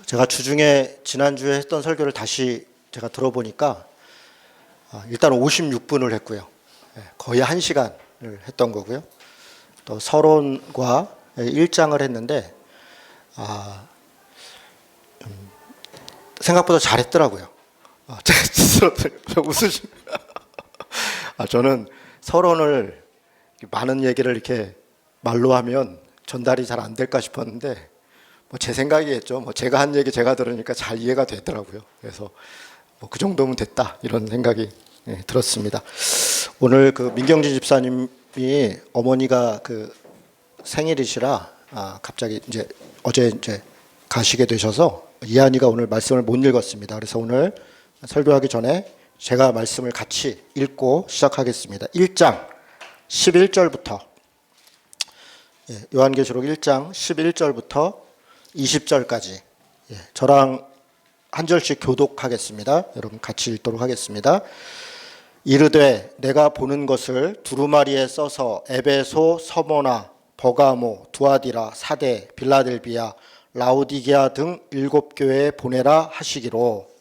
제가 주중에 지난주에 했던 설교를 다시 제가 들어보니까 일단 56분을 했고요. 거의 1시간을 했던 거고요. 또 서론과 1장을 했는데 생각보다 잘했더라고요. 제가 스스로 웃으십니다. 저는 서론을 많은 얘기를 이렇게 말로 하면 전달이 잘 안 될까 싶었는데 제 생각이겠죠. 제가 한 얘기 제가 들으니까 잘 이해가 되더라고요. 그래서 그 정도면 됐다 이런 생각이 들었습니다. 오늘 그 민경진 집사님이 어머니가 그 생일이시라 갑자기 어제 가시게 되셔서 이한이가 오늘 말씀을 못 읽었습니다. 그래서 오늘 설교하기 전에 제가 말씀을 같이 읽고 시작하겠습니다. 1장 11절부터 요한계시록 1장 11절부터 20절까지 저랑 한 절씩 교독하겠습니다. 여러분 같이 읽도록 하겠습니다. 이르되 내가 보는 것을 두루마리에 써서 에베소, 서모나, 버가모, 두아디라, 사대, 빌라델비아, 라오디게아 등 7교회에 보내라 하시기로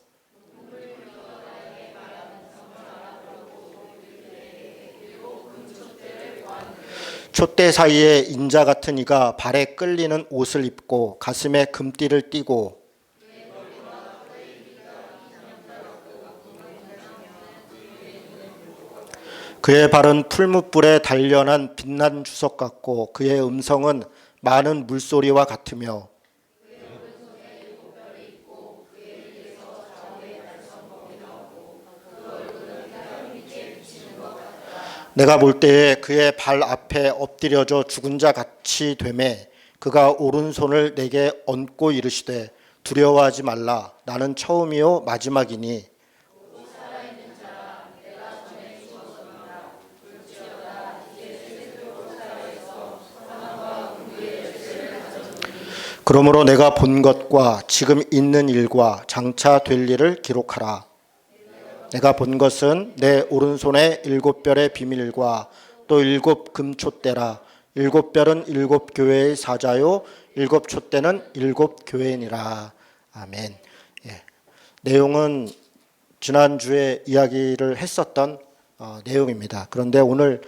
촛대 사이에 인자 같은 이가 발에 끌리는 옷을 입고 가슴에 금띠를 띠고 그의 발은 풀무불에 단련한 빛난 주석 같고 그의 음성은 많은 물소리와 같으며 내가 볼 때에 그의 발 앞에 엎드려져 죽은 자 같이 되매 그가 오른손을 내게 얹고 이르시되 두려워하지 말라 나는 처음이요 마지막이니 그러므로 내가 본 것과 지금 있는 일과 장차 될 일을 기록하라. 내가 본 것은 내 오른손에 7별의 비밀과 또 7 금촛대라. 7별은 7교회의 사자요 7 촛대는 7 교회니라. 아멘. 내용은 지난주에 이야기를 했었던 내용입니다. 그런데 오늘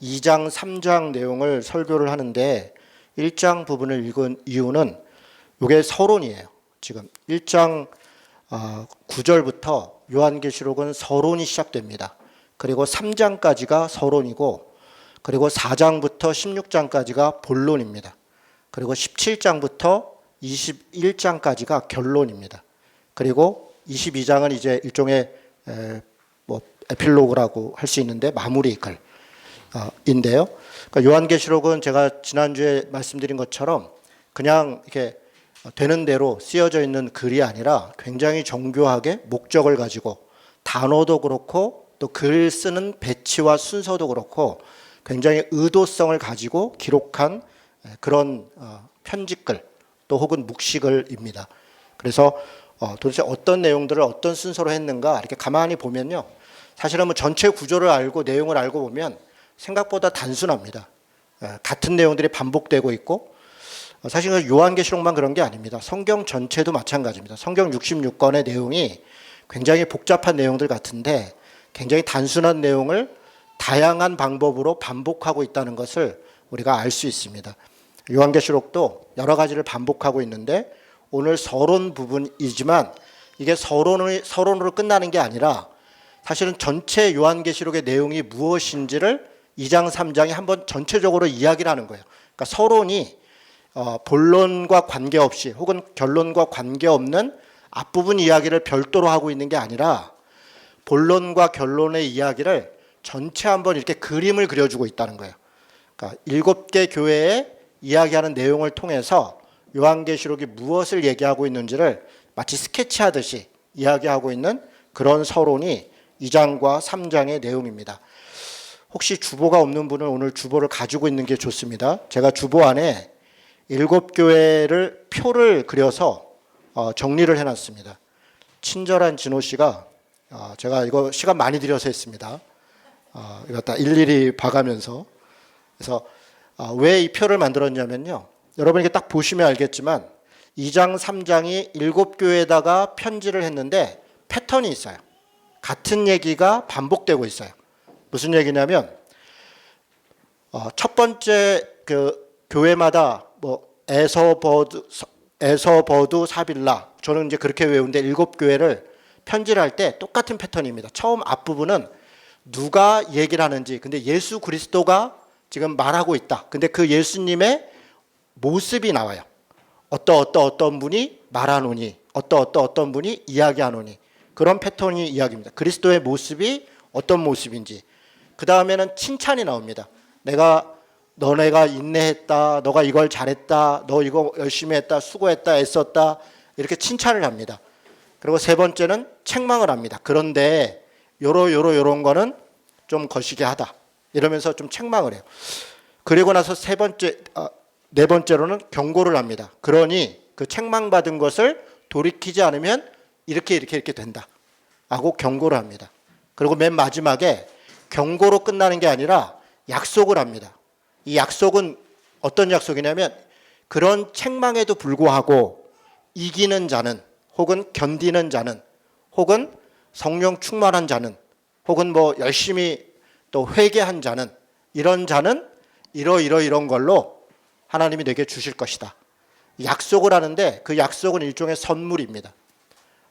2장 3장 내용을 설교를 하는데 1장 부분을 읽은 이유는 이게 서론이에요. 지금 1장 9절부터 요한계시록은 서론이 시작됩니다. 그리고 3장까지가 서론이고 그리고 4장부터 16장까지가 본론입니다. 그리고 17장부터 21장까지가 결론입니다. 그리고 22장은 이제 일종의 에필로그라고 할 수 있는데 마무리 글인데요. 그러니까 요한계시록은 제가 지난주에 말씀드린 것처럼 그냥 이렇게 되는 대로 쓰여져 있는 글이 아니라 굉장히 정교하게 목적을 가지고 단어도 그렇고 또 글 쓰는 배치와 순서도 그렇고 굉장히 의도성을 가지고 기록한 그런 편집글 또 혹은 묵시글입니다. 그래서 도대체 어떤 내용들을 어떤 순서로 했는가 이렇게 가만히 보면요. 사실은 전체 구조를 알고 내용을 알고 보면 생각보다 단순합니다. 같은 내용들이 반복되고 있고 사실 요한계시록만 그런 게 아닙니다. 성경 전체도 마찬가지입니다. 성경 66권의 내용이 굉장히 복잡한 내용들 같은데 굉장히 단순한 내용을 다양한 방법으로 반복하고 있다는 것을 우리가 알 수 있습니다. 요한계시록도 여러 가지를 반복하고 있는데 오늘 서론 부분이지만 이게 서론으로 끝나는 게 아니라 사실은 전체 요한계시록의 내용이 무엇인지를 2장 3장이 한번 전체적으로 이야기를 하는 거예요. 그러니까 서론이 본론과 관계없이 혹은 결론과 관계없는 앞부분 이야기를 별도로 하고 있는 게 아니라 본론과 결론의 이야기를 전체 한번 이렇게 그림을 그려주고 있다는 거예요. 그러니까 7개 교회에 이야기하는 내용을 통해서 요한계시록이 무엇을 얘기하고 있는지를 마치 스케치하듯이 이야기하고 있는 그런 서론이 2장과 3장의 내용입니다. 혹시 주보가 없는 분은 오늘 주보를 가지고 있는 게 좋습니다. 제가 주보 안에 7교회를 표를 그려서 정리를 해놨습니다. 친절한 진호 씨가 제가 이거 시간 많이 들여서 했습니다. 이거 다 일일이 봐가면서 그래서 왜 이 표를 만들었냐면요. 여러분 이게 딱 보시면 알겠지만 2장, 3장이 7교회에다가 편지를 했는데 패턴이 있어요. 같은 얘기가 반복되고 있어요. 무슨 얘기냐면 첫 번째 그 교회마다 뭐 에서버두 사빌라, 저는 이제 그렇게 외우는데 7교회를 편지를 할 때 똑같은 패턴입니다. 처음 앞부분은 누가 얘기를 하는지, 근데 예수 그리스도가 지금 말하고 있다. 근데 그 예수님의 모습이 나와요. 어떤 분이 말하노니, 어떤 분이 이야기하노니, 그런 패턴이 이야기입니다. 그리스도의 모습이 어떤 모습인지. 그 다음에는 칭찬이 나옵니다. 너네가 인내했다, 너가 이걸 잘했다, 너 이거 열심히 했다, 수고했다, 애썼다, 이렇게 칭찬을 합니다. 그리고 세 번째는 책망을 합니다. 그런데 요런 거는 좀 거시기 하다, 이러면서 좀 책망을 해요. 그리고 나서 네 번째로는 경고를 합니다. 그러니 그 책망받은 것을 돌이키지 않으면 이렇게 된다 하고 경고를 합니다. 그리고 맨 마지막에 경고로 끝나는 게 아니라 약속을 합니다. 이 약속은 어떤 약속이냐면, 그런 책망에도 불구하고 이기는 자는, 혹은 견디는 자는, 혹은 성령 충만한 자는, 혹은 뭐 열심히 또 회개한 자는, 이런 자는 이런 걸로 하나님이 내게 주실 것이다. 약속을 하는데 그 약속은 일종의 선물입니다.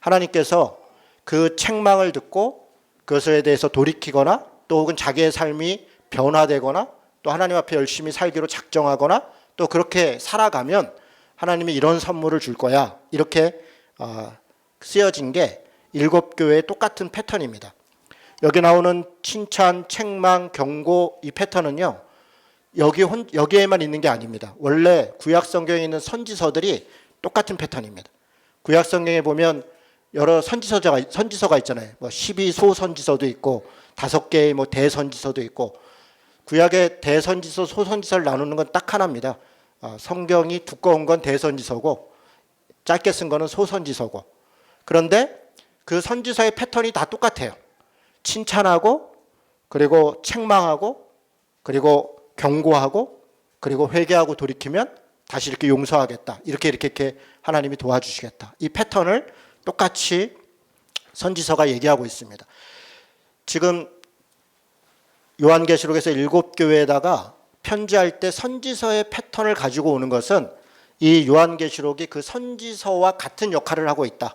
하나님께서 그 책망을 듣고 그것에 대해서 돌이키거나, 또 혹은 자기의 삶이 변화되거나, 또 하나님 앞에 열심히 살기로 작정하거나, 또 그렇게 살아가면 하나님이 이런 선물을 줄 거야, 이렇게 쓰여진 게 7교회의 똑같은 패턴입니다. 여기 나오는 칭찬, 책망, 경고, 이 패턴은요, 여기에만 있는 게 아닙니다. 원래 구약 성경에 있는 선지서들이 똑같은 패턴입니다. 구약 성경에 보면 여러 선지서가 있잖아요. 뭐 12소 선지서도 있고 5개의 뭐 대선지서도 있고, 구약의 대선지서, 소선지서를 나누는 건 딱 하나입니다. 성경이 두꺼운 건 대선지서고 짧게 쓴 거는 소선지서고. 그런데 그 선지서의 패턴이 다 똑같아요. 칭찬하고, 그리고 책망하고, 그리고 경고하고, 그리고 회개하고 돌이키면 다시 이렇게 용서하겠다, 이렇게 하나님이 도와주시겠다. 이 패턴을 똑같이 선지서가 얘기하고 있습니다. 지금 요한계시록에서 7교회에다가 편지할 때 선지서의 패턴을 가지고 오는 것은, 이 요한계시록이 그 선지서와 같은 역할을 하고 있다,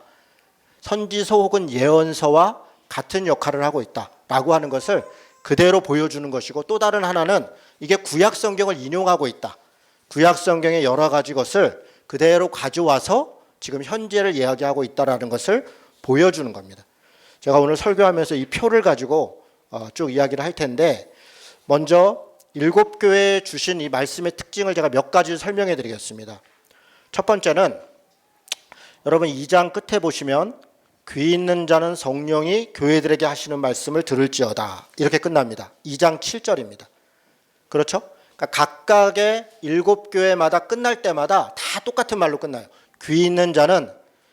선지서 혹은 예언서와 같은 역할을 하고 있다라고 하는 것을 그대로 보여주는 것이고, 또 다른 하나는 이게 구약 성경을 인용하고 있다, 구약 성경의 여러 가지 것을 그대로 가져와서 지금 현재를 이야기하고 있다라는 것을 보여주는 겁니다. 제가 오늘 설교하면서 이 표를 가지고 쭉 이야기를 할 텐데, 먼저 7교회에 주신 이 말씀의 특징을 제가 몇 가지 설명해 드리겠습니다. 첫 번째는, 여러분 2장 끝에 보시면 귀 있는 자는 성령이 교회들에게 하시는 말씀을 들을지어다, 이렇게 끝납니다. 2장 7절입니다. 그렇죠? 그러니까 각각의 7교회마다 끝날 때마다 다 똑같은 말로 끝나요. 귀 있는 자는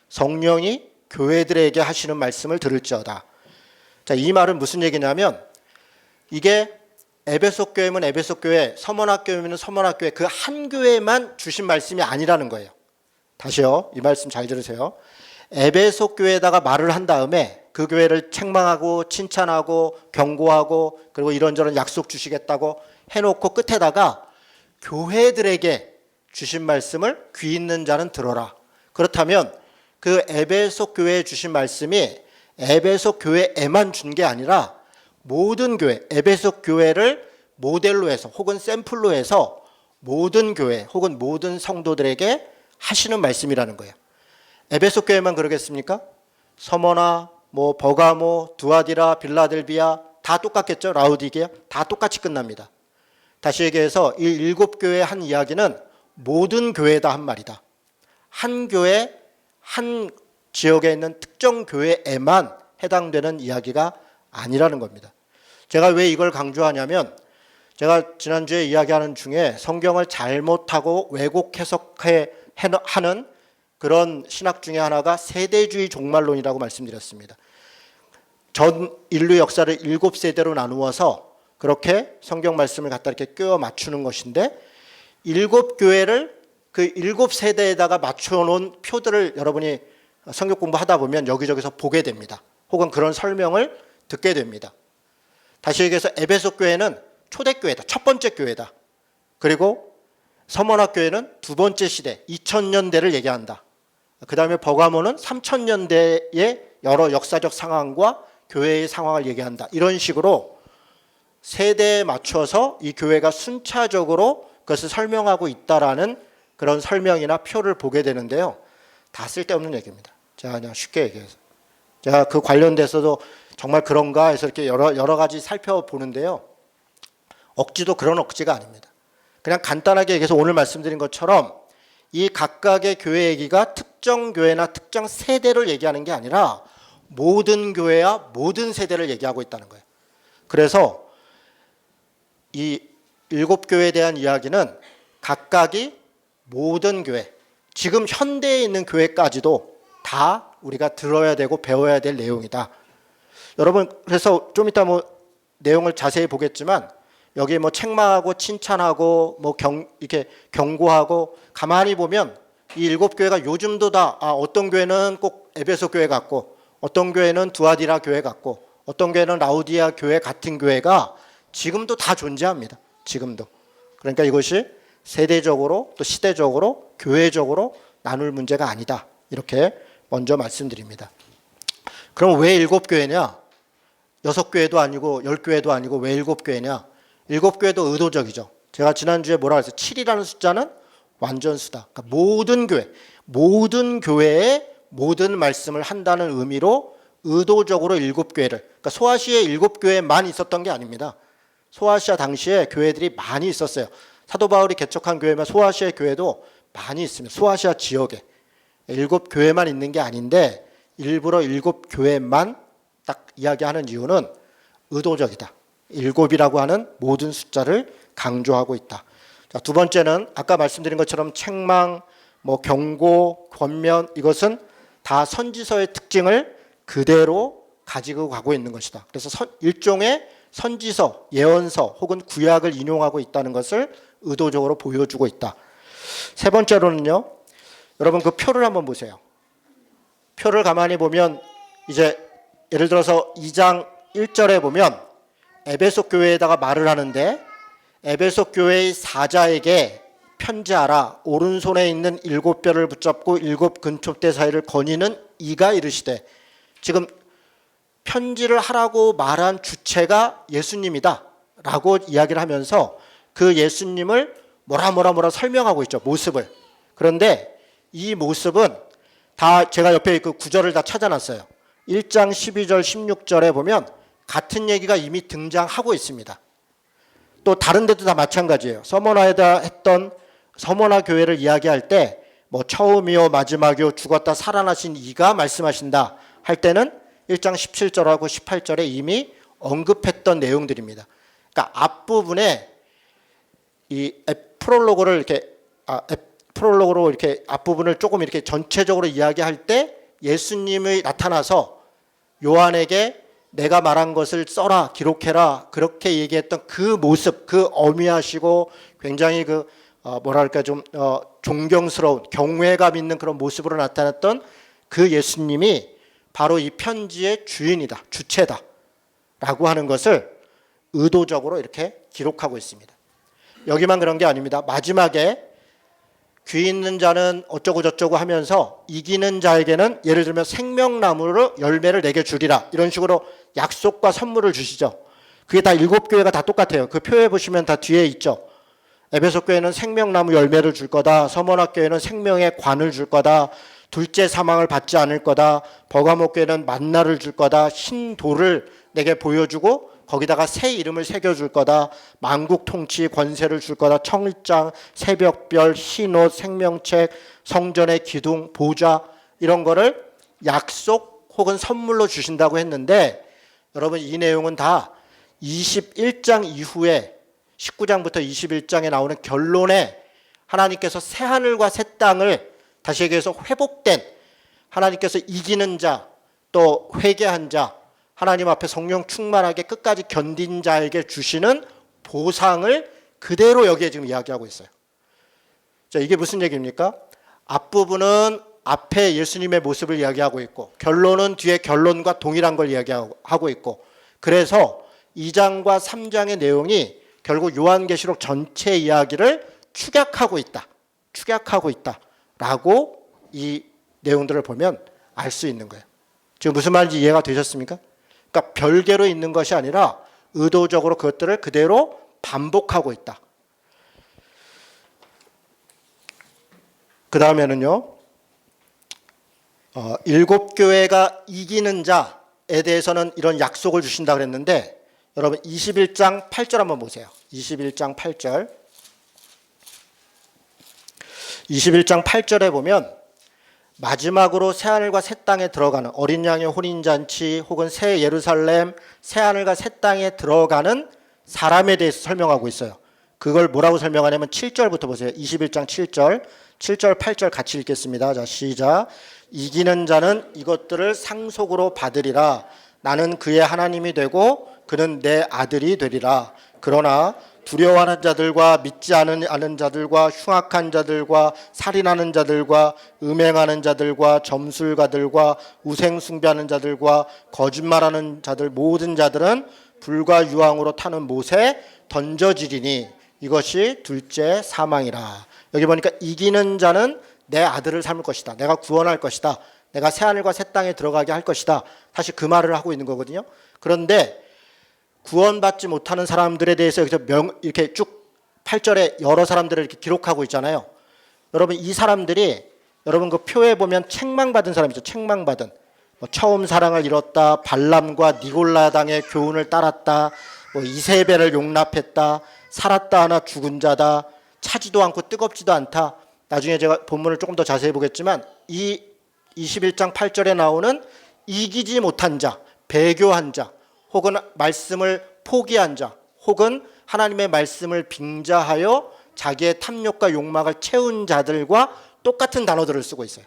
성령이 교회들에게 하시는 말씀을 들을지어다. 자, 이 말은 무슨 얘기냐면, 이게 에베소 교회면 에베소 교회, 서머나 교회면 서머나 교회, 그 한 교회만 주신 말씀이 아니라는 거예요. 다시요, 이 말씀 잘 들으세요. 에베소 교회에다가 말을 한 다음에 그 교회를 책망하고 칭찬하고 경고하고, 그리고 이런저런 약속 주시겠다고 해놓고 끝에다가 교회들에게 주신 말씀을 귀 있는 자는 들어라. 그렇다면 그 에베소 교회에 주신 말씀이 에베소 교회에만 준 게 아니라 모든 교회, 에베소 교회를 모델로 해서 혹은 샘플로 해서 모든 교회 혹은 모든 성도들에게 하시는 말씀이라는 거예요. 에베소 교회만 그러겠습니까? 서머나, 뭐 버가모, 두아디라, 빌라델비아 다 똑같겠죠? 라우디게아 다 똑같이 끝납니다. 다시 얘기해서 이 7교회의 한 이야기는 모든 교회다 한 말이다. 한 교회, 한 지역에 있는 특정 교회에만 해당되는 이야기가 아니라는 겁니다. 제가 왜 이걸 강조하냐면, 제가 지난주에 이야기하는 중에 성경을 잘못하고 왜곡 해석하는 그런 신학 중에 하나가 세대주의 종말론이라고 말씀드렸습니다. 전 인류 역사를 7세대로 나누어서 그렇게 성경 말씀을 갖다 이렇게 꿰어 맞추는 것인데, 7교회를 그 7세대에다가 맞춰놓은 표들을 여러분이 성경 공부하다 보면 여기저기서 보게 됩니다. 혹은 그런 설명을 듣게 됩니다. 다시 얘기해서 에베소 교회는 초대교회다. 첫 번째 교회다. 그리고 서머나 교회는 두 번째 시대, 2000년대를 얘기한다. 그 다음에 버가모는 3000년대의 여러 역사적 상황과 교회의 상황을 얘기한다. 이런 식으로 세대에 맞춰서 이 교회가 순차적으로 그것을 설명하고 있다라는 그런 설명이나 표를 보게 되는데요. 다 쓸데없는 얘기입니다. 제가 그냥 쉽게 얘기해서. 제가 그 관련돼서도 정말 그런가 해서 이렇게 여러 가지 살펴보는데요. 억지도 그런 억지가 아닙니다. 그냥 간단하게 얘기해서 오늘 말씀드린 것처럼 이 각각의 교회 얘기가 특정 교회나 특정 세대를 얘기하는 게 아니라 모든 교회와 모든 세대를 얘기하고 있다는 거예요. 그래서 이 7교회에 대한 이야기는 각각이 모든 교회, 지금 현대에 있는 교회까지도 다 우리가 들어야 되고 배워야 될 내용이다. 여러분, 그래서 좀 이따 내용을 자세히 보겠지만 여기 책망하고 칭찬하고 이렇게 경고하고 가만히 보면 이 7교회가 요즘도 다 어떤 교회는 꼭 에베소 교회 같고 어떤 교회는 두아디라 교회 같고 어떤 교회는 라우디아 교회 같은 교회가 지금도 다 존재합니다. 지금도. 그러니까 이것이 세대적으로 또 시대적으로 교회적으로 나눌 문제가 아니다. 이렇게 먼저 말씀드립니다. 그럼 왜 7교회냐? 6교회도 아니고 10교회도 아니고 왜 7교회냐? 7교회도 의도적이죠. 제가 지난주에 뭐라 그랬어요? 7이라는 숫자는 완전수다. 그러니까 모든 교회에 모든 말씀을 한다는 의미로 의도적으로 7교회를, 그러니까 소아시아에 7교회만 있었던 게 아닙니다. 소아시아 당시에 교회들이 많이 있었어요. 사도 바울이 개척한 교회면 소아시아 교회도 많이 있습니다. 소아시아 지역에 7교회만 있는 게 아닌데 일부러 7교회만 딱 이야기하는 이유는 의도적이다. 7이라고 하는 모든 숫자를 강조하고 있다. 자, 두 번째는 아까 말씀드린 것처럼 책망, 경고, 권면, 이것은 다 선지서의 특징을 그대로 가지고 가고 있는 것이다. 그래서 일종의 선지서, 예언서 혹은 구약을 인용하고 있다는 것을 의도적으로 보여주고 있다. 세 번째로는요, 여러분 그 표를 한번 보세요. 표를 가만히 보면 이제 예를 들어서 2장 1절에 보면 에베소 교회에다가 말을 하는데 에베소 교회의 사자에게 편지하라. 오른손에 있는 7뼈를 붙잡고 7 근촉대 사이를 거니는 이가 이르시되, 지금 편지를 하라고 말한 주체가 예수님이다 라고 이야기를 하면서 그 예수님을 뭐라 설명하고 있죠. 모습을. 그런데 이 모습은 다 제가 옆에 그 구절을 다 찾아놨어요. 1장 12절 16절에 보면 같은 얘기가 이미 등장하고 있습니다. 또 다른 데도 다 마찬가지예요. 서머나에다 했던 서머나 교회를 이야기할 때 처음이요 마지막이요 죽었다 살아나신 이가 말씀하신다 할 때는 1장 17절하고 18절에 이미 언급했던 내용들입니다. 그러니까 앞부분에 이 프롤로그로 이렇게 앞부분을 조금 이렇게 전체적으로 이야기할 때 예수님이 나타나서 요한에게 내가 말한 것을 써라, 기록해라, 그렇게 얘기했던 그 모습, 그 어미하시고 굉장히 존경스러운 경외감 있는 그런 모습으로 나타났던 그 예수님이 바로 이 편지의 주인이다, 주체다 라고 하는 것을 의도적으로 이렇게 기록하고 있습니다. 여기만 그런 게 아닙니다. 마지막에 귀 있는 자는 어쩌고 저쩌고 하면서 이기는 자에게는 예를 들면 생명나무로 열매를 내게 주리라, 이런 식으로 약속과 선물을 주시죠. 그게 다 7교회가 다 똑같아요. 그 표에 보시면 다 뒤에 있죠. 에베소 교회는 생명나무 열매를 줄 거다. 서머나 교회는 생명의 관을 줄 거다. 둘째 사망을 받지 않을 거다. 버가모 교회는 만나를 줄 거다. 흰 돌을 내게 보여주고 거기다가 새 이름을 새겨줄 거다. 만국 통치 권세를 줄 거다. 청일장, 새벽별, 흰옷, 생명책, 성전의 기둥, 보좌, 이런 거를 약속 혹은 선물로 주신다고 했는데, 여러분 이 내용은 다 21장 이후에 19장부터 21장에 나오는 결론에 하나님께서 새 하늘과 새 땅을, 다시 얘기해서 회복된, 하나님께서 이기는 자, 또 회개한 자, 하나님 앞에 성령 충만하게 끝까지 견딘 자에게 주시는 보상을 그대로 여기에 지금 이야기하고 있어요. 자, 이게 무슨 얘기입니까? 앞부분은 앞에 예수님의 모습을 이야기하고 있고 결론은 뒤에 결론과 동일한 걸 이야기하고 있고, 그래서 2장과 3장의 내용이 결국 요한계시록 전체 이야기를 축약하고 있다라고 이 내용들을 보면 알 수 있는 거예요. 지금 무슨 말인지 이해가 되셨습니까? 그러니까 별개로 있는 것이 아니라 의도적으로 그것들을 그대로 반복하고 있다. 그 다음에는요, 7교회가 이기는 자에 대해서는 이런 약속을 주신다 그랬는데, 여러분 21장 8절 한번 보세요. 21장 8절. 21장 8절에 보면 마지막으로 새하늘과 새 땅에 들어가는 어린 양의 혼인잔치 혹은 새 예루살렘, 새하늘과 새 땅에 들어가는 사람에 대해서 설명하고 있어요. 그걸 뭐라고 설명하냐면 7절부터 보세요. 21장 7절, 7절, 8절 같이 읽겠습니다. 자, 시작. 이기는 자는 이것들을 상속으로 받으리라. 나는 그의 하나님이 되고 그는 내 아들이 되리라. 그러나 두려워하는 자들과 믿지 않은 자들과 흉악한 자들과 살인하는 자들과 음행하는 자들과 점술가들과 우생숭배하는 자들과 거짓말하는 자들 모든 자들은 불과 유황으로 타는 못에 던져지리니 이것이 둘째 사망이라. 여기 보니까 이기는 자는 내 아들을 삼을 것이다. 내가 구원할 것이다. 내가 새하늘과 새 땅에 들어가게 할 것이다. 사실 그 말을 하고 있는 거거든요. 그런데 구원받지 못하는 사람들에 대해서 이렇게 쭉 8절에 여러 사람들을 이렇게 기록하고 있잖아요. 여러분 이 사람들이 여러분 그 표에 보면 책망받은 사람이죠. 책망받은. 처음 사랑을 잃었다. 발람과 니골라당의 교훈을 따랐다. 이세벨을 용납했다. 살았다 하나 죽은 자다. 차지도 않고 뜨겁지도 않다. 나중에 제가 본문을 조금 더 자세히 보겠지만 이 21장 8절에 나오는 이기지 못한 자, 배교한 자, 혹은 말씀을 포기한 자, 혹은 하나님의 말씀을 빙자하여 자기의 탐욕과 욕망을 채운 자들과 똑같은 단어들을 쓰고 있어요.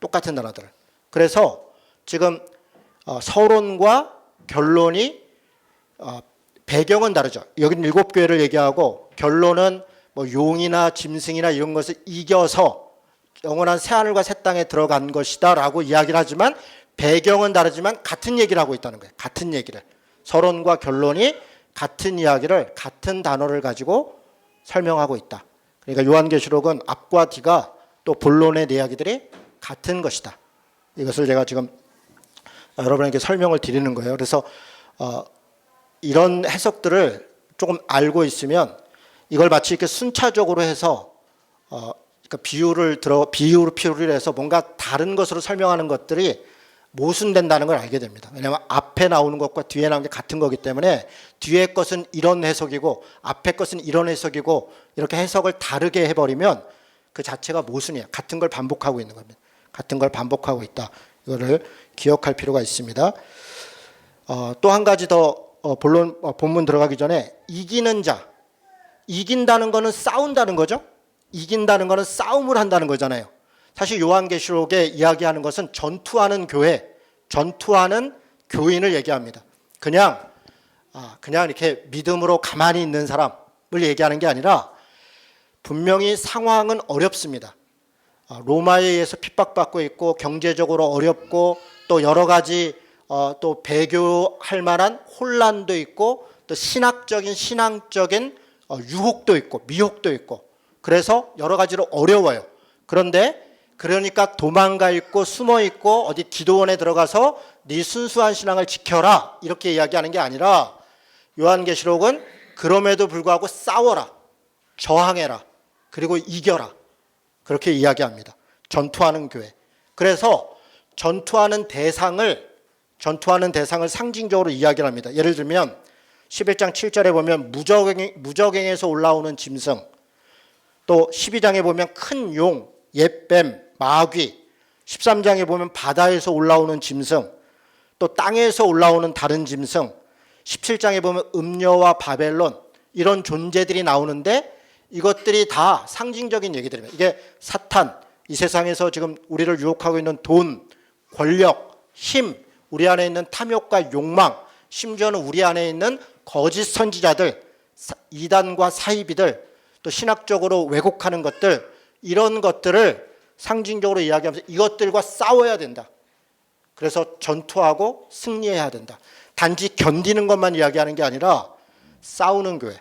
똑같은 단어들을. 그래서 지금 서론과 결론이 배경은 다르죠. 여기는 7교회를 얘기하고 결론은 용이나 짐승이나 이런 것을 이겨서 영원한 새하늘과 새 땅에 들어간 것이다 라고 이야기를 하지만 배경은 다르지만 같은 얘기를 하고 있다는 거예요. 같은 얘기를. 서론과 결론이 같은 이야기를 같은 단어를 가지고 설명하고 있다. 그러니까 요한계시록은 앞과 뒤가 또 본론의 이야기들이 같은 것이다. 이것을 제가 지금 여러분에게 설명을 드리는 거예요. 그래서 이런 해석들을 조금 알고 있으면 이걸 마치 이렇게 순차적으로 해서 그러니까 비유를 해서 뭔가 다른 것으로 설명하는 것들이 모순된다는 걸 알게 됩니다. 왜냐하면 앞에 나오는 것과 뒤에 나오는 게 같은 거기 때문에 뒤에 것은 이런 해석이고 앞에 것은 이런 해석이고 이렇게 해석을 다르게 해버리면 그 자체가 모순이에요. 같은 걸 반복하고 있는 겁니다. 같은 걸 반복하고 있다. 이거를 기억할 필요가 있습니다. 또 한 가지 더 본문 들어가기 전에 이기는 자, 이긴다는 거는 싸운다는 거죠. 이긴다는 거는 싸움을 한다는 거잖아요. 사실 요한계시록에 이야기하는 것은 전투하는 교회, 전투하는 교인을 얘기합니다. 그냥 이렇게 믿음으로 가만히 있는 사람을 얘기하는 게 아니라 분명히 상황은 어렵습니다. 로마에 의해서 핍박받고 있고 경제적으로 어렵고 또 여러 가지 또 배교할 만한 혼란도 있고 또 신앙적인 유혹도 있고 미혹도 있고 그래서 여러 가지로 어려워요. 그러니까 도망가 있고 숨어 있고 어디 기도원에 들어가서 네 순수한 신앙을 지켜라 이렇게 이야기하는 게 아니라 요한계시록은 그럼에도 불구하고 싸워라, 저항해라, 그리고 이겨라 그렇게 이야기합니다. 전투하는 교회. 그래서 전투하는 대상을 상징적으로 이야기를 합니다. 예를 들면 11장 7절에 보면 무적행에서 올라오는 짐승, 또 12장에 보면 큰 용, 옛뱀, 마귀, 13장에 보면 바다에서 올라오는 짐승, 또 땅에서 올라오는 다른 짐승, 17장에 보면 음녀와 바벨론 이런 존재들이 나오는데 이것들이 다 상징적인 얘기들입니다. 이게 사탄, 이 세상에서 지금 우리를 유혹하고 있는 돈, 권력, 힘, 우리 안에 있는 탐욕과 욕망, 심지어는 우리 안에 있는 거짓 선지자들, 이단과 사이비들, 또 신학적으로 왜곡하는 것들 이런 것들을 상징적으로 이야기하면서 이것들과 싸워야 된다. 그래서 전투하고 승리해야 된다. 단지 견디는 것만 이야기하는 게 아니라 싸우는 교회,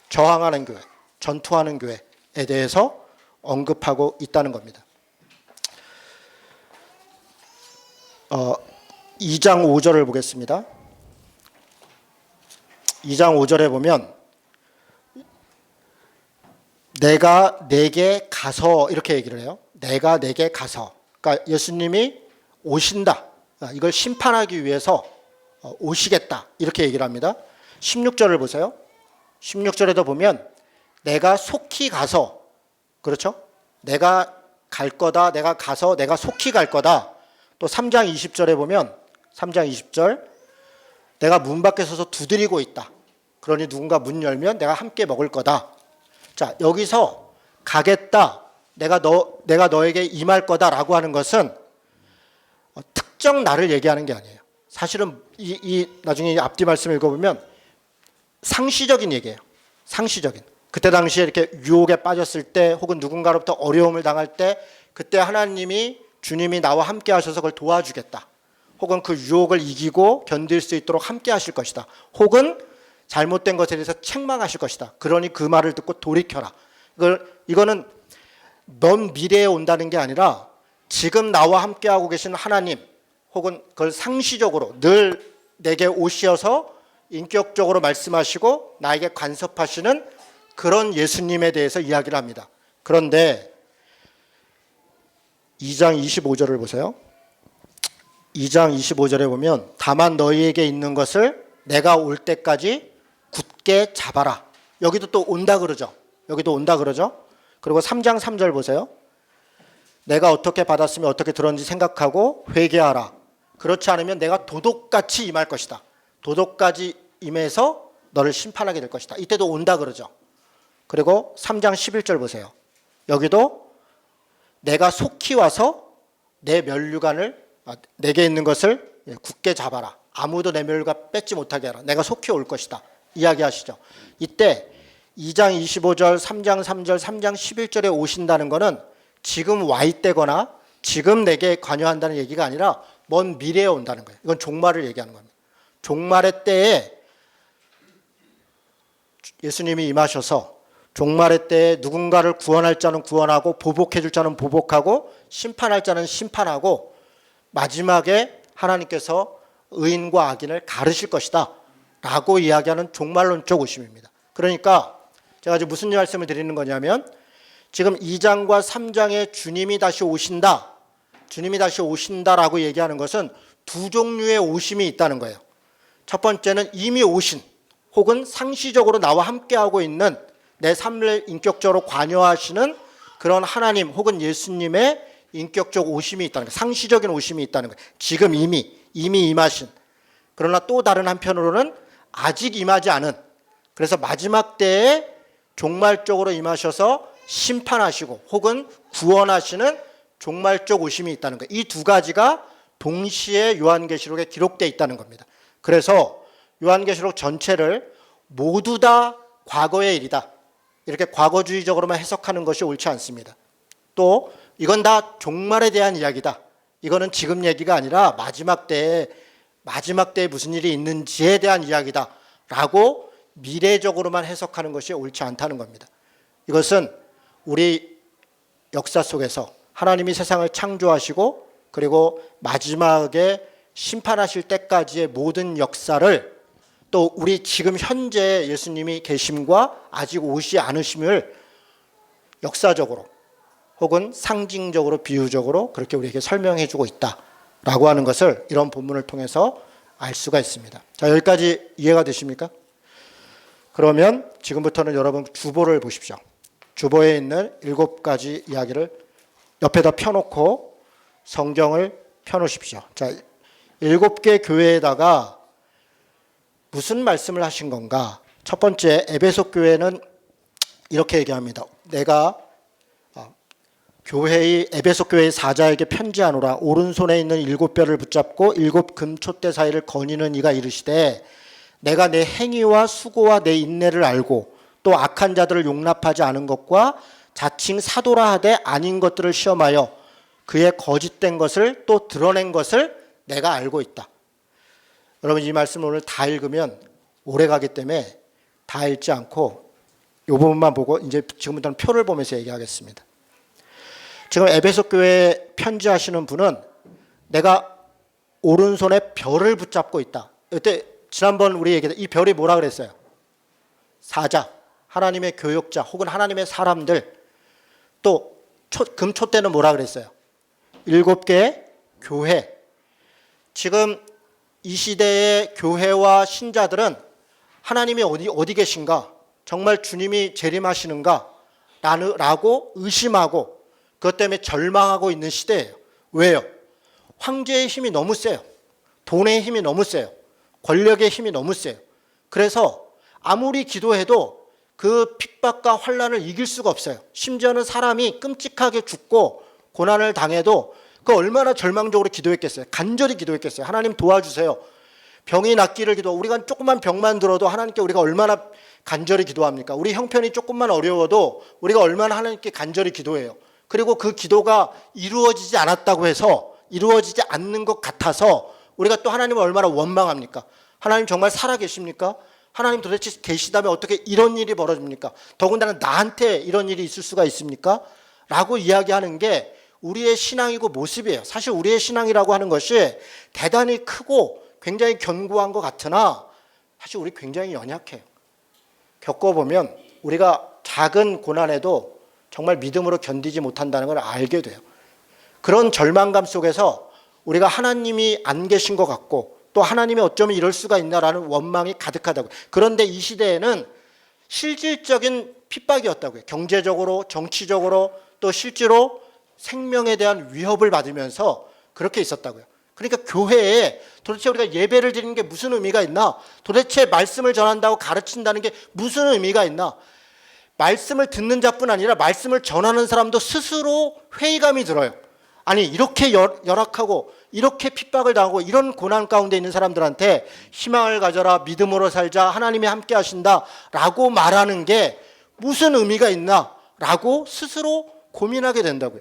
저항하는 교회, 전투하는 교회에 대해서 언급하고 있다는 겁니다. 2장 5절을 보겠습니다. 2장 5절에 보면 내가 내게 가서 이렇게 얘기를 해요. 내가 내게 가서. 그러니까 예수님이 오신다. 이걸 심판하기 위해서 오시겠다. 이렇게 얘기를 합니다. 16절을 보세요. 16절에도 보면 내가 속히 가서, 그렇죠? 내가 갈 거다. 내가 가서 내가 속히 갈 거다. 또 3장 20절에 보면 3장 20절 내가 문 밖에 서서 두드리고 있다. 그러니 누군가 문 열면 내가 함께 먹을 거다. 자, 여기서 가겠다. 내가 너에게 임할 거다라고 하는 것은 특정 날을 얘기하는 게 아니에요. 사실은 나중에 앞뒤 말씀을 읽어보면 상시적인 얘기예요. 상시적인. 그때 당시에 이렇게 유혹에 빠졌을 때 혹은 누군가로부터 어려움을 당할 때 그때 주님이 나와 함께 하셔서 그걸 도와주겠다. 혹은 그 유혹을 이기고 견딜 수 있도록 함께 하실 것이다. 혹은 잘못된 것에 대해서 책망하실 것이다. 그러니 그 말을 듣고 돌이켜라. 이거는 먼 미래에 온다는 게 아니라 지금 나와 함께하고 계신 하나님 혹은 그걸 상시적으로 늘 내게 오셔서 인격적으로 말씀하시고 나에게 간섭하시는 그런 예수님에 대해서 이야기를 합니다. 그런데 2장 25절을 보세요. 2장 25절에 보면 다만 너희에게 있는 것을 내가 올 때까지 굳게 잡아라. 여기도 또 온다 그러죠. 여기도 온다 그러죠. 그리고 3장 3절 보세요. 내가 어떻게 받았으면 어떻게 들었는지 생각하고 회개하라. 그렇지 않으면 내가 도둑같이 임할 것이다. 도둑까지 임해서 너를 심판하게 될 것이다. 이때도 온다 그러죠. 그리고 3장 11절 보세요. 여기도 내가 속히 와서 내 면류관을 내게 있는 것을 굳게 잡아라. 아무도 내 면류관 뺏지 못하게 하라. 내가 속히 올 것이다. 이야기하시죠. 이때 2장 25절, 3장 3절, 3장 11절에 오신다는 것은 지금 와 있다거나 지금 내게 관여한다는 얘기가 아니라 먼 미래에 온다는 거예요. 이건 종말을 얘기하는 겁니다. 종말의 때에 예수님이 임하셔서 종말의 때에 누군가를 구원할 자는 구원하고 보복해 줄 자는 보복하고 심판할 자는 심판하고 마지막에 하나님께서 의인과 악인을 가르실 것이다 라고 이야기하는 종말론적 오심입니다. 그러니까 제가 지금 무슨 말씀을 드리는 거냐면 지금 2장과 3장에 주님이 다시 오신다라고 얘기하는 것은 두 종류의 오심이 있다는 거예요. 첫 번째는 이미 오신 혹은 상시적으로 나와 함께하고 있는 내 삶을 인격적으로 관여하시는 그런 하나님 혹은 예수님의 인격적 오심이 있다는 거예요. 상시적인 오심이 있다는 거예요. 지금 이미 임하신. 그러나 또 다른 한편으로는 아직 임하지 않은, 그래서 마지막 때에 종말적으로 임하셔서 심판하시고 혹은 구원하시는 종말적 오심이 있다는 거예요. 이 두 가지가 동시에 요한계시록에 기록되어 있다는 겁니다. 그래서 요한계시록 전체를 모두 다 과거의 일이다, 이렇게 과거주의적으로만 해석하는 것이 옳지 않습니다. 또 이건 다 종말에 대한 이야기다. 이거는 지금 얘기가 아니라 마지막 때에 무슨 일이 있는지에 대한 이야기다 라고 미래적으로만 해석하는 것이 옳지 않다는 겁니다. 이것은 우리 역사 속에서 하나님이 세상을 창조하시고 그리고 마지막에 심판하실 때까지의 모든 역사를 또 우리 지금 현재 예수님이 계심과 아직 오시 않으심을 역사적으로 혹은 상징적으로 비유적으로 그렇게 우리에게 설명해 주고 있다라고 하는 것을 이런 본문을 통해서 알 수가 있습니다. 자, 여기까지 이해가 되십니까? 그러면 지금부터는 여러분 주보를 보십시오. 주보에 있는 7가지 이야기를 옆에다 펴놓고 성경을 펴놓으십시오. 자, 7개 교회에다가 무슨 말씀을 하신 건가? 첫 번째, 에베소 교회는 이렇게 얘기합니다. 내가 에베소 교회의 사자에게 편지하노라. 오른손에 있는 7뼈를 붙잡고 7 금촛대 사이를 거니는 이가 이르시되 내가 내 행위와 수고와 내 인내를 알고 또 악한 자들을 용납하지 않은 것과 자칭 사도라 하되 아닌 것들을 시험하여 그의 거짓된 것을 또 드러낸 것을 내가 알고 있다. 여러분 이 말씀을 오늘 다 읽으면 오래 가기 때문에 다 읽지 않고 이 부분만 보고 이제 지금부터는 표를 보면서 얘기하겠습니다. 지금 에베소 교회에 편지하시는 분은 내가 오른손에 별을 붙잡고 있다. 이때 지난번 우리 얘기했던 이 별이 뭐라 그랬어요? 사자, 하나님의 교역자 혹은 하나님의 사람들. 또 금초 때는 뭐라 그랬어요? 7개의 교회. 지금 이 시대의 교회와 신자들은 하나님이 어디 계신가? 정말 주님이 재림하시는가? 라고 의심하고 그것 때문에 절망하고 있는 시대예요. 왜요? 황제의 힘이 너무 세요. 돈의 힘이 너무 세요. 권력의 힘이 너무 세요. 그래서 아무리 기도해도 그 핍박과 환난을 이길 수가 없어요. 심지어는 사람이 끔찍하게 죽고 고난을 당해도 그 얼마나 절망적으로 기도했겠어요. 간절히 기도했겠어요. 하나님 도와주세요. 병이 낫기를 기도. 우리가 조그만 병만 들어도 하나님께 우리가 얼마나 간절히 기도합니까? 우리 형편이 조금만 어려워도 우리가 얼마나 하나님께 간절히 기도해요. 그리고 그 기도가 이루어지지 않았다고 해서 이루어지지 않는 것 같아서 우리가 또 하나님을 얼마나 원망합니까? 하나님 정말 살아계십니까? 하나님 도대체 계시다면 어떻게 이런 일이 벌어집니까? 더군다나 나한테 이런 일이 있을 수가 있습니까? 라고 이야기하는 게 우리의 신앙이고 모습이에요. 사실 우리의 신앙이라고 하는 것이 대단히 크고 굉장히 견고한 것 같으나 사실 우리 굉장히 연약해요. 겪어보면 우리가 작은 고난에도 정말 믿음으로 견디지 못한다는 걸 알게 돼요. 그런 절망감 속에서 우리가 하나님이 안 계신 것 같고 또 하나님이 어쩌면 이럴 수가 있나라는 원망이 가득하다고. 그런데 이 시대에는 실질적인 핍박이었다고요. 경제적으로, 정치적으로 또 실제로 생명에 대한 위협을 받으면서 그렇게 있었다고요. 그러니까 교회에 도대체 우리가 예배를 드리는 게 무슨 의미가 있나? 도대체 말씀을 전한다고 가르친다는 게 무슨 의미가 있나? 말씀을 듣는 자뿐 아니라 말씀을 전하는 사람도 스스로 회의감이 들어요. 아니 이렇게 열악하고 이렇게 핍박을 당하고 이런 고난 가운데 있는 사람들한테 희망을 가져라, 믿음으로 살자, 하나님이 함께 하신다 라고 말하는 게 무슨 의미가 있나 라고 스스로 고민하게 된다고요.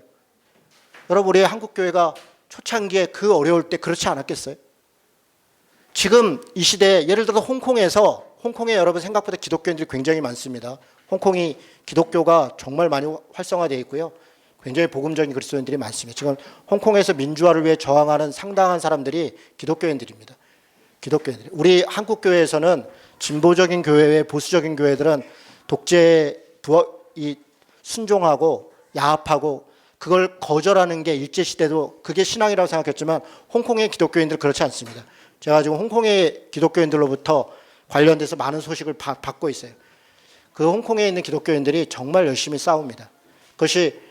여러분 우리 한국교회가 초창기에 그 어려울 때 그렇지 않았겠어요? 지금 이 시대에 예를 들어 홍콩에 여러분 생각보다 기독교인들이 굉장히 많습니다. 홍콩이 기독교가 정말 많이 활성화되어 있고요. 굉장히 복음적인 그리스도인들이 많습니다. 지금 홍콩에서 민주화를 위해 저항하는 상당한 사람들이 기독교인들입니다. 기독교인들. 우리 한국교회에서는 진보적인 교회의 보수적인 교회들은 독재에 순종하고 야합하고 그걸 거절하는 게 일제시대도 그게 신앙이라고 생각했지만 홍콩의 기독교인들 그렇지 않습니다. 제가 지금 홍콩의 기독교인들로부터 관련돼서 많은 소식을 받고 있어요. 그 홍콩에 있는 기독교인들이 정말 열심히 싸웁니다. 그것이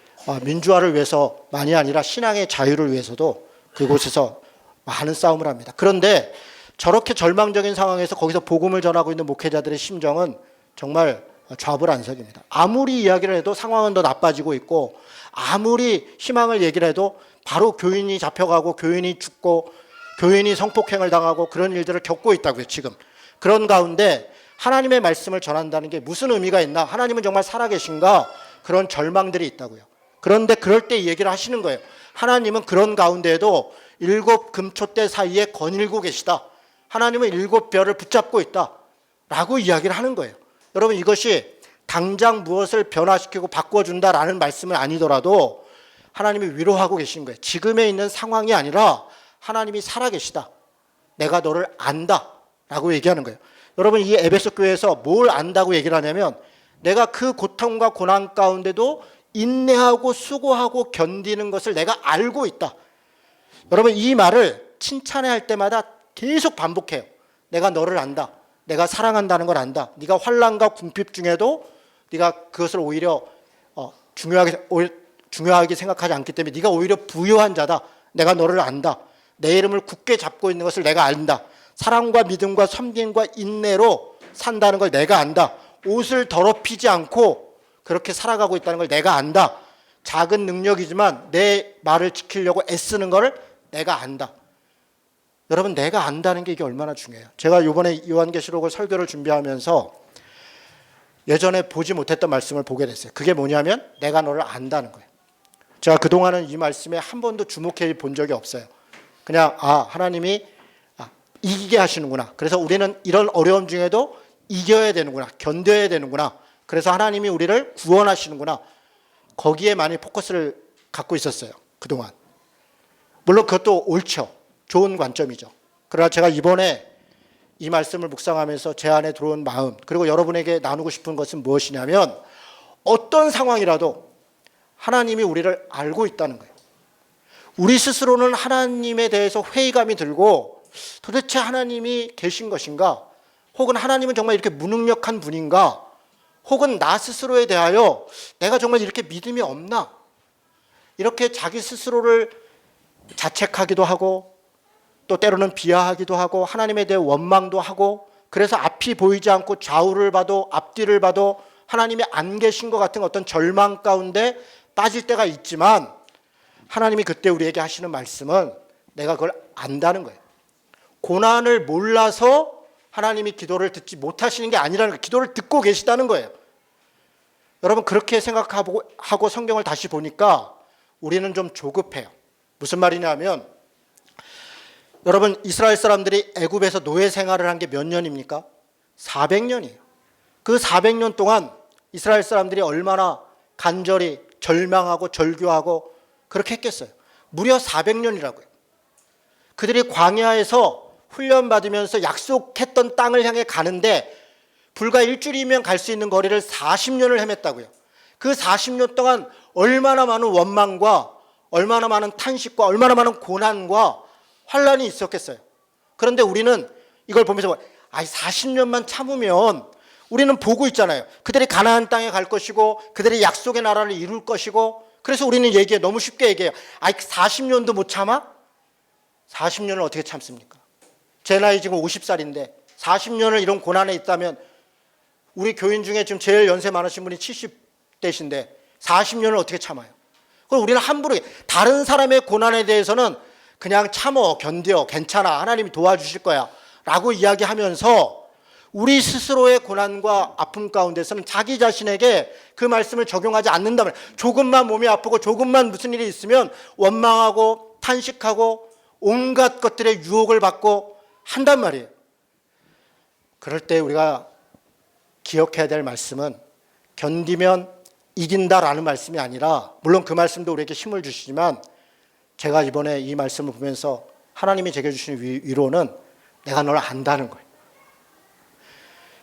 민주화를 위해서만이 아니라 신앙의 자유를 위해서도 그곳에서 많은 싸움을 합니다. 그런데 저렇게 절망적인 상황에서 거기서 복음을 전하고 있는 목회자들의 심정은 정말 좌불안석입니다. 아무리 이야기를 해도 상황은 더 나빠지고 있고 아무리 희망을 얘기를 해도 바로 교인이 잡혀가고 교인이 죽고 교인이 성폭행을 당하고 그런 일들을 겪고 있다고요. 지금 그런 가운데 하나님의 말씀을 전한다는 게 무슨 의미가 있나? 하나님은 정말 살아계신가? 그런 절망들이 있다고요. 그런데 그럴 때 이 얘기를 하시는 거예요. 하나님은 그런 가운데에도 7 금초대 사이에 거닐고 계시다. 하나님은 7별을 붙잡고 있다 라고 이야기를 하는 거예요. 여러분 이것이 당장 무엇을 변화시키고 바꿔준다라는 말씀은 아니더라도 하나님이 위로하고 계신 거예요. 지금에 있는 상황이 아니라 하나님이 살아계시다. 내가 너를 안다 라고 얘기하는 거예요. 여러분 이 에베소 교회에서 뭘 안다고 얘기를 하냐면 내가 그 고통과 고난 가운데도 인내하고 수고하고 견디는 것을 내가 알고 있다. 여러분 이 말을 칭찬해 할 때마다 계속 반복해요. 내가 너를 안다. 내가 사랑한다는 걸 안다. 네가 환난과 궁핍 중에도 네가 그것을 오히려 중요하게 생각하지 않기 때문에 네가 오히려 부유한 자다. 내가 너를 안다. 내 이름을 굳게 잡고 있는 것을 내가 안다. 사랑과 믿음과 섬김과 인내로 산다는 걸 내가 안다. 옷을 더럽히지 않고 그렇게 살아가고 있다는 걸 내가 안다. 작은 능력이지만 내 말을 지키려고 애쓰는 걸 내가 안다. 여러분 내가 안다는 게 이게 얼마나 중요해요. 제가 이번에 요한계시록을 설교를 준비하면서 예전에 보지 못했던 말씀을 보게 됐어요. 그게 뭐냐면 내가 너를 안다는 거예요. 제가 그동안은 이 말씀에 한 번도 주목해 본 적이 없어요. 그냥 하나님이 이기게 하시는구나. 그래서 우리는 이런 어려움 중에도 이겨야 되는구나. 견뎌야 되는구나. 그래서 하나님이 우리를 구원하시는구나. 거기에 많이 포커스를 갖고 있었어요. 그동안. 물론 그것도 옳죠. 좋은 관점이죠. 그러나 제가 이번에 이 말씀을 묵상하면서 제 안에 들어온 마음, 그리고 여러분에게 나누고 싶은 것은 무엇이냐면 어떤 상황이라도 하나님이 우리를 알고 있다는 거예요. 우리 스스로는 하나님에 대해서 회의감이 들고 도대체 하나님이 계신 것인가? 혹은 하나님은 정말 이렇게 무능력한 분인가? 혹은 나 스스로에 대하여 내가 정말 이렇게 믿음이 없나? 이렇게 자기 스스로를 자책하기도 하고 또 때로는 비하하기도 하고 하나님에 대해 원망도 하고 그래서 앞이 보이지 않고 좌우를 봐도 앞뒤를 봐도 하나님이 안 계신 것 같은 어떤 절망 가운데 빠질 때가 있지만 하나님이 그때 우리에게 하시는 말씀은 내가 그걸 안다는 거예요. 고난을 몰라서 하나님이 기도를 듣지 못하시는 게 아니라는 거예요. 기도를 듣고 계시다는 거예요. 여러분 그렇게 생각하고 성경을 다시 보니까 우리는 좀 조급해요. 무슨 말이냐면 여러분 이스라엘 사람들이 애굽에서 노예 생활을 한 게 몇 년입니까? 400년이에요. 그 400년 동안 이스라엘 사람들이 얼마나 간절히 절망하고 절규하고 그렇게 했겠어요. 무려 400년이라고요. 그들이 광야에서 훈련받으면서 약속했던 땅을 향해 가는데 불과 일주일이면 갈 수 있는 거리를 40년을 헤맸다고요. 그 40년 동안 얼마나 많은 원망과 얼마나 많은 탄식과 얼마나 많은 고난과 환란이 있었겠어요. 그런데 우리는 이걸 보면서 40년만 참으면 우리는 보고 있잖아요. 그들이 가나안 땅에 갈 것이고 그들이 약속의 나라를 이룰 것이고 그래서 우리는 너무 쉽게 얘기해요. 40년도 못 참아? 40년을 어떻게 참습니까? 제 나이 지금 50살인데 40년을 이런 고난에 있다면 우리 교인 중에 지금 제일 연세 많으신 분이 70대신데 40년을 어떻게 참아요? 그럼 우리는 함부로 다른 사람의 고난에 대해서는 그냥 참어, 견뎌, 괜찮아, 하나님이 도와주실 거야 라고 이야기하면서 우리 스스로의 고난과 아픔 가운데서는 자기 자신에게 그 말씀을 적용하지 않는다면 조금만 몸이 아프고 조금만 무슨 일이 있으면 원망하고 탄식하고 온갖 것들의 유혹을 받고 한단 말이에요. 그럴 때 우리가 기억해야 될 말씀은 견디면 이긴다라는 말씀이 아니라 물론 그 말씀도 우리에게 힘을 주시지만 제가 이번에 이 말씀을 보면서 하나님이 제게 주시는 위로는 내가 널 안다는 거예요.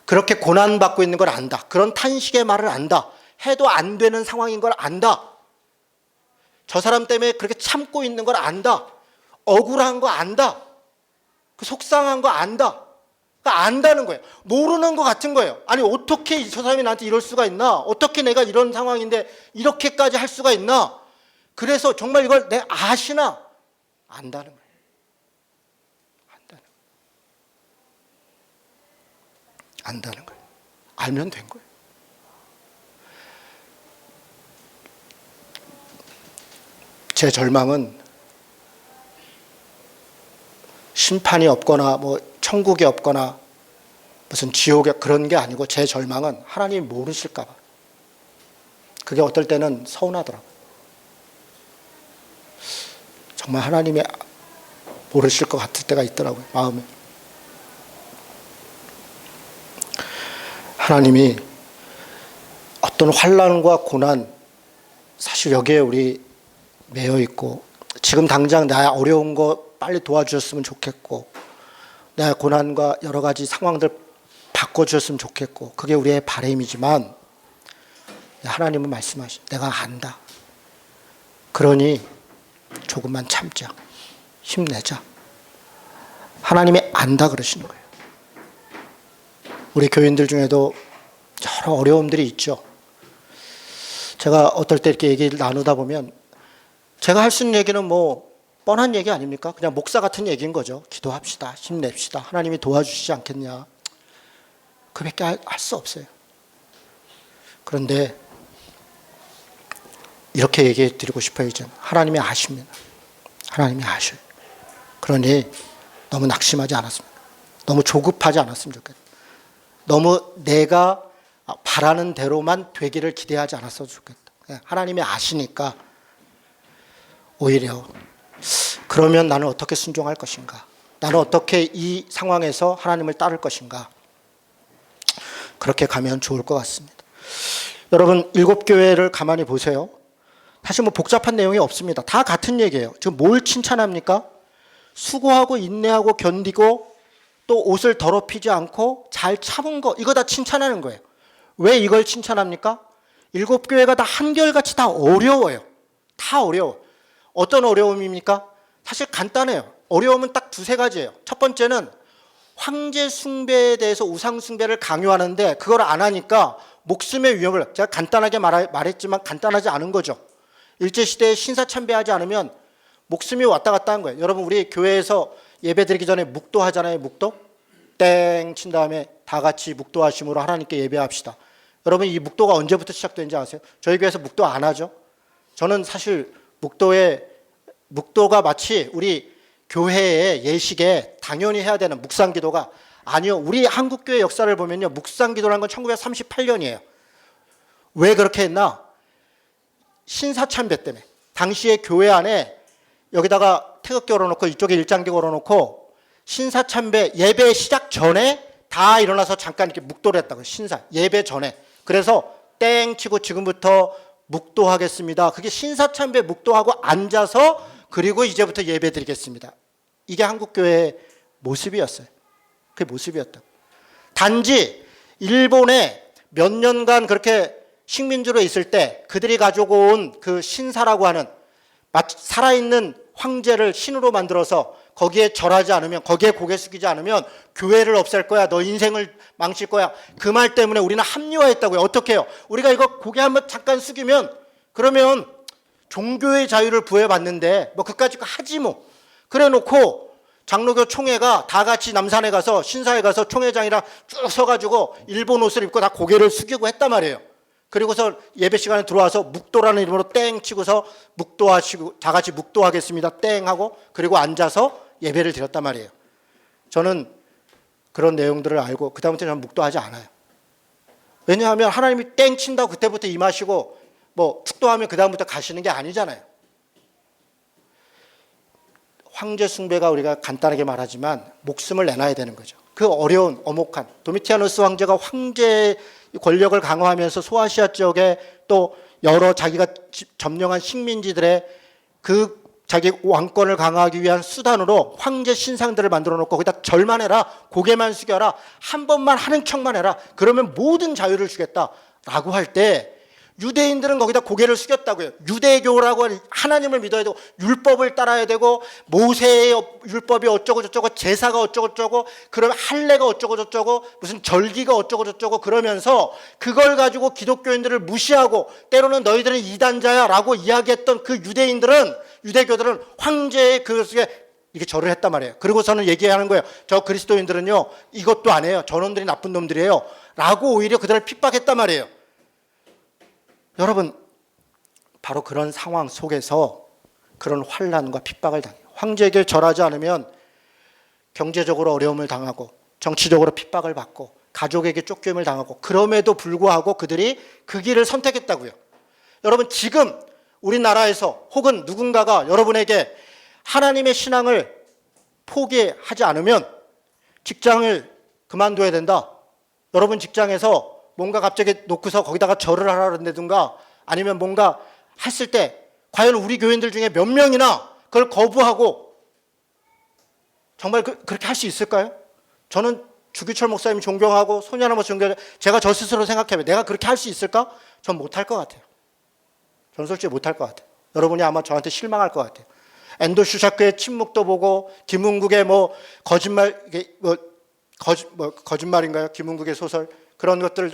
그렇게 고난받고 있는 걸 안다. 그런 탄식의 말을 안다. 해도 안 되는 상황인 걸 안다. 저 사람 때문에 그렇게 참고 있는 걸 안다. 억울한 거 안다. 그 속상한 거 안다. 그러니까 안다는 거예요. 모르는 것 같은 거예요. 아니 어떻게 저 사람이 나한테 이럴 수가 있나? 어떻게 내가 이런 상황인데 이렇게까지 할 수가 있나? 그래서 정말 이걸 내 아시나? 안다는 거예요. 안다는 거예요. 알면 된 거예요. 제 절망은 심판이 없거나 뭐 천국이 없거나 무슨 지옥이 그런 게 아니고 제 절망은 하나님이 모르실까 봐. 그게 어떨 때는 서운하더라고요. 정말 하나님이 모르실 것 같을 때가 있더라고요. 마음에. 하나님이 어떤 환난과 고난 사실 여기에 우리 매여 있고 지금 당장 나 어려운 거 빨리 도와주셨으면 좋겠고 내 고난과 여러 가지 상황들 바꿔주셨으면 좋겠고 그게 우리의 바람이지만 하나님은 말씀하시 내가 안다. 그러니 조금만 참자. 힘내자. 하나님이 안다 그러시는 거예요. 우리 교인들 중에도 여러 어려움들이 있죠. 제가 어떨 때 이렇게 얘기를 나누다 보면 제가 할 수 있는 얘기는 뭐 뻔한 얘기 아닙니까? 그냥 목사 같은 얘기인 거죠. 기도합시다. 힘냅시다. 하나님이 도와주시지 않겠냐. 그밖에 할 수 없어요. 그런데 이렇게 얘기해 드리고 싶어요. 이제 하나님이 아십니다. 하나님이 아셔요. 그러니 너무 낙심하지 않았으면 너무 조급하지 않았으면 좋겠어요. 너무 내가 바라는 대로만 되기를 기대하지 않았어도 좋겠다. 하나님이 아시니까 오히려 그러면 나는 어떻게 순종할 것인가? 나는 어떻게 이 상황에서 하나님을 따를 것인가? 그렇게 가면 좋을 것 같습니다. 여러분, 7교회를 가만히 보세요. 사실 뭐 복잡한 내용이 없습니다. 다 같은 얘기예요. 지금 뭘 칭찬합니까? 수고하고 인내하고 견디고 또 옷을 더럽히지 않고 잘 참은 거, 이거 다 칭찬하는 거예요. 왜 이걸 칭찬합니까? 7교회가 다 한결같이 다 어려워요. 다 어려워. 어떤 어려움입니까? 사실 간단해요. 어려움은 딱 2-3가지예요. 첫 번째는 황제 숭배에 대해서 우상 숭배를 강요하는데 그걸 안 하니까 목숨의 위험을, 제가 간단하게 말했지만 간단하지 않은 거죠. 일제시대에 신사참배하지 않으면 목숨이 왔다 갔다 한 거예요. 여러분, 우리 교회에서 예배 드리기 전에 묵도 하잖아요. 묵도 땡 친 다음에 다 같이 묵도하심으로 하나님께 예배합시다. 여러분, 이 묵도가 언제부터 시작된지 아세요? 저희 교회에서 묵도 안 하죠. 저는 사실 묵도가 마치 우리 교회의 예식에 당연히 해야 되는 묵상기도가 아니요. 우리 한국교회 역사를 보면요, 묵상기도라는 건 1938년이에요. 왜 그렇게 했나? 신사참배 때문에. 당시에 교회 안에 여기다가 태극기 걸어놓고 이쪽에 일장기 걸어놓고 신사참배 예배 시작 전에 다 일어나서 잠깐 이렇게 묵도를 했다고. 신사 예배 전에. 그래서 땡 치고 지금부터 묵도하겠습니다. 그게 신사참배 묵도하고 앉아서 그리고 이제부터 예배 드리겠습니다. 이게 한국교회의 모습이었어요. 그게 모습이었다. 단지 일본에 몇 년간 그렇게 식민지로 있을 때 그들이 가지고 온 그 신사라고 하는 살아있는 황제를 신으로 만들어서 거기에 절하지 않으면, 거기에 고개 숙이지 않으면 교회를 없앨 거야, 너 인생을 망칠 거야, 그 말 때문에 우리는 합리화했다고요. 어떻게 해요? 우리가 이거 고개 한번 잠깐 숙이면 그러면 종교의 자유를 부여받는데 뭐 그까짓 거 하지 뭐. 그래 놓고 장로교 총회가 다 같이 남산에 가서 신사에 가서 총회장이랑 쭉 서가지고 일본 옷을 입고 다 고개를 숙이고 했단 말이에요. 그리고서 예배 시간에 들어와서 묵도라는 이름으로 땡 치고서 묵도하시고 다 같이 묵도하겠습니다 땡 하고 그리고 앉아서 예배를 드렸단 말이에요. 저는 그런 내용들을 알고 그다음부터 저는 묵도하지 않아요. 왜냐하면 하나님이 땡 친다고 그때부터 임하시고 뭐 축도하면 그다음부터 가시는 게 아니잖아요. 황제 숭배가 우리가 간단하게 말하지만 목숨을 내놔야 되는 거죠. 그 어려운 어목한 도미티아누스 황제가 황제 권력을 강화하면서 소아시아 지역에 또 여러 자기가 점령한 식민지들의 그 자기 왕권을 강화하기 위한 수단으로 황제 신상들을 만들어 놓고 거기다 절만 해라, 고개만 숙여라, 한 번만 하는 척만 해라, 그러면 모든 자유를 주겠다라고 할 때 유대인들은 거기다 고개를 숙였다고요. 유대교라고 하나님을 믿어야 되고 율법을 따라야 되고 모세의 율법이 어쩌고 저쩌고 제사가 어쩌고 저쩌고 그러면 할례가 어쩌고 저쩌고 무슨 절기가 어쩌고 저쩌고 그러면서 그걸 가지고 기독교인들을 무시하고 때로는 너희들은 이단자야 라고 이야기했던 그 유대교들은 황제의 그것에 이렇게 절을 했단 말이에요. 그리고서는 얘기하는 거예요. 저 그리스도인들은요 이것도 안 해요. 저놈들이 나쁜 놈들이에요 라고 오히려 그들을 핍박했단 말이에요. 여러분, 바로 그런 상황 속에서 그런 환난과 핍박을 당해요. 황제에게 절하지 않으면 경제적으로 어려움을 당하고 정치적으로 핍박을 받고 가족에게 쫓김을 당하고 그럼에도 불구하고 그들이 그 길을 선택했다고요. 여러분, 지금 우리나라에서 혹은 누군가가 여러분에게 하나님의 신앙을 포기하지 않으면 직장을 그만둬야 된다. 여러분 직장에서 뭔가 갑자기 놓고서 거기다가 절을 하라는다든가 아니면 뭔가 했을 때 과연 우리 교인들 중에 몇 명이나 그걸 거부하고 정말 그렇게 할 수 있을까요? 저는 주기철 목사님 존경하고 손야나 목사 존경하고 제가 저 스스로 생각해요. 내가 그렇게 할 수 있을까? 전 못할 것 같아요. 저는 솔직히 못할 것 같아요. 여러분이 아마 저한테 실망할 것 같아요. 엔도 슈샤크의 침묵도 보고 김은국의 뭐 거짓말인가요? 김은국의 소설 그런 것들을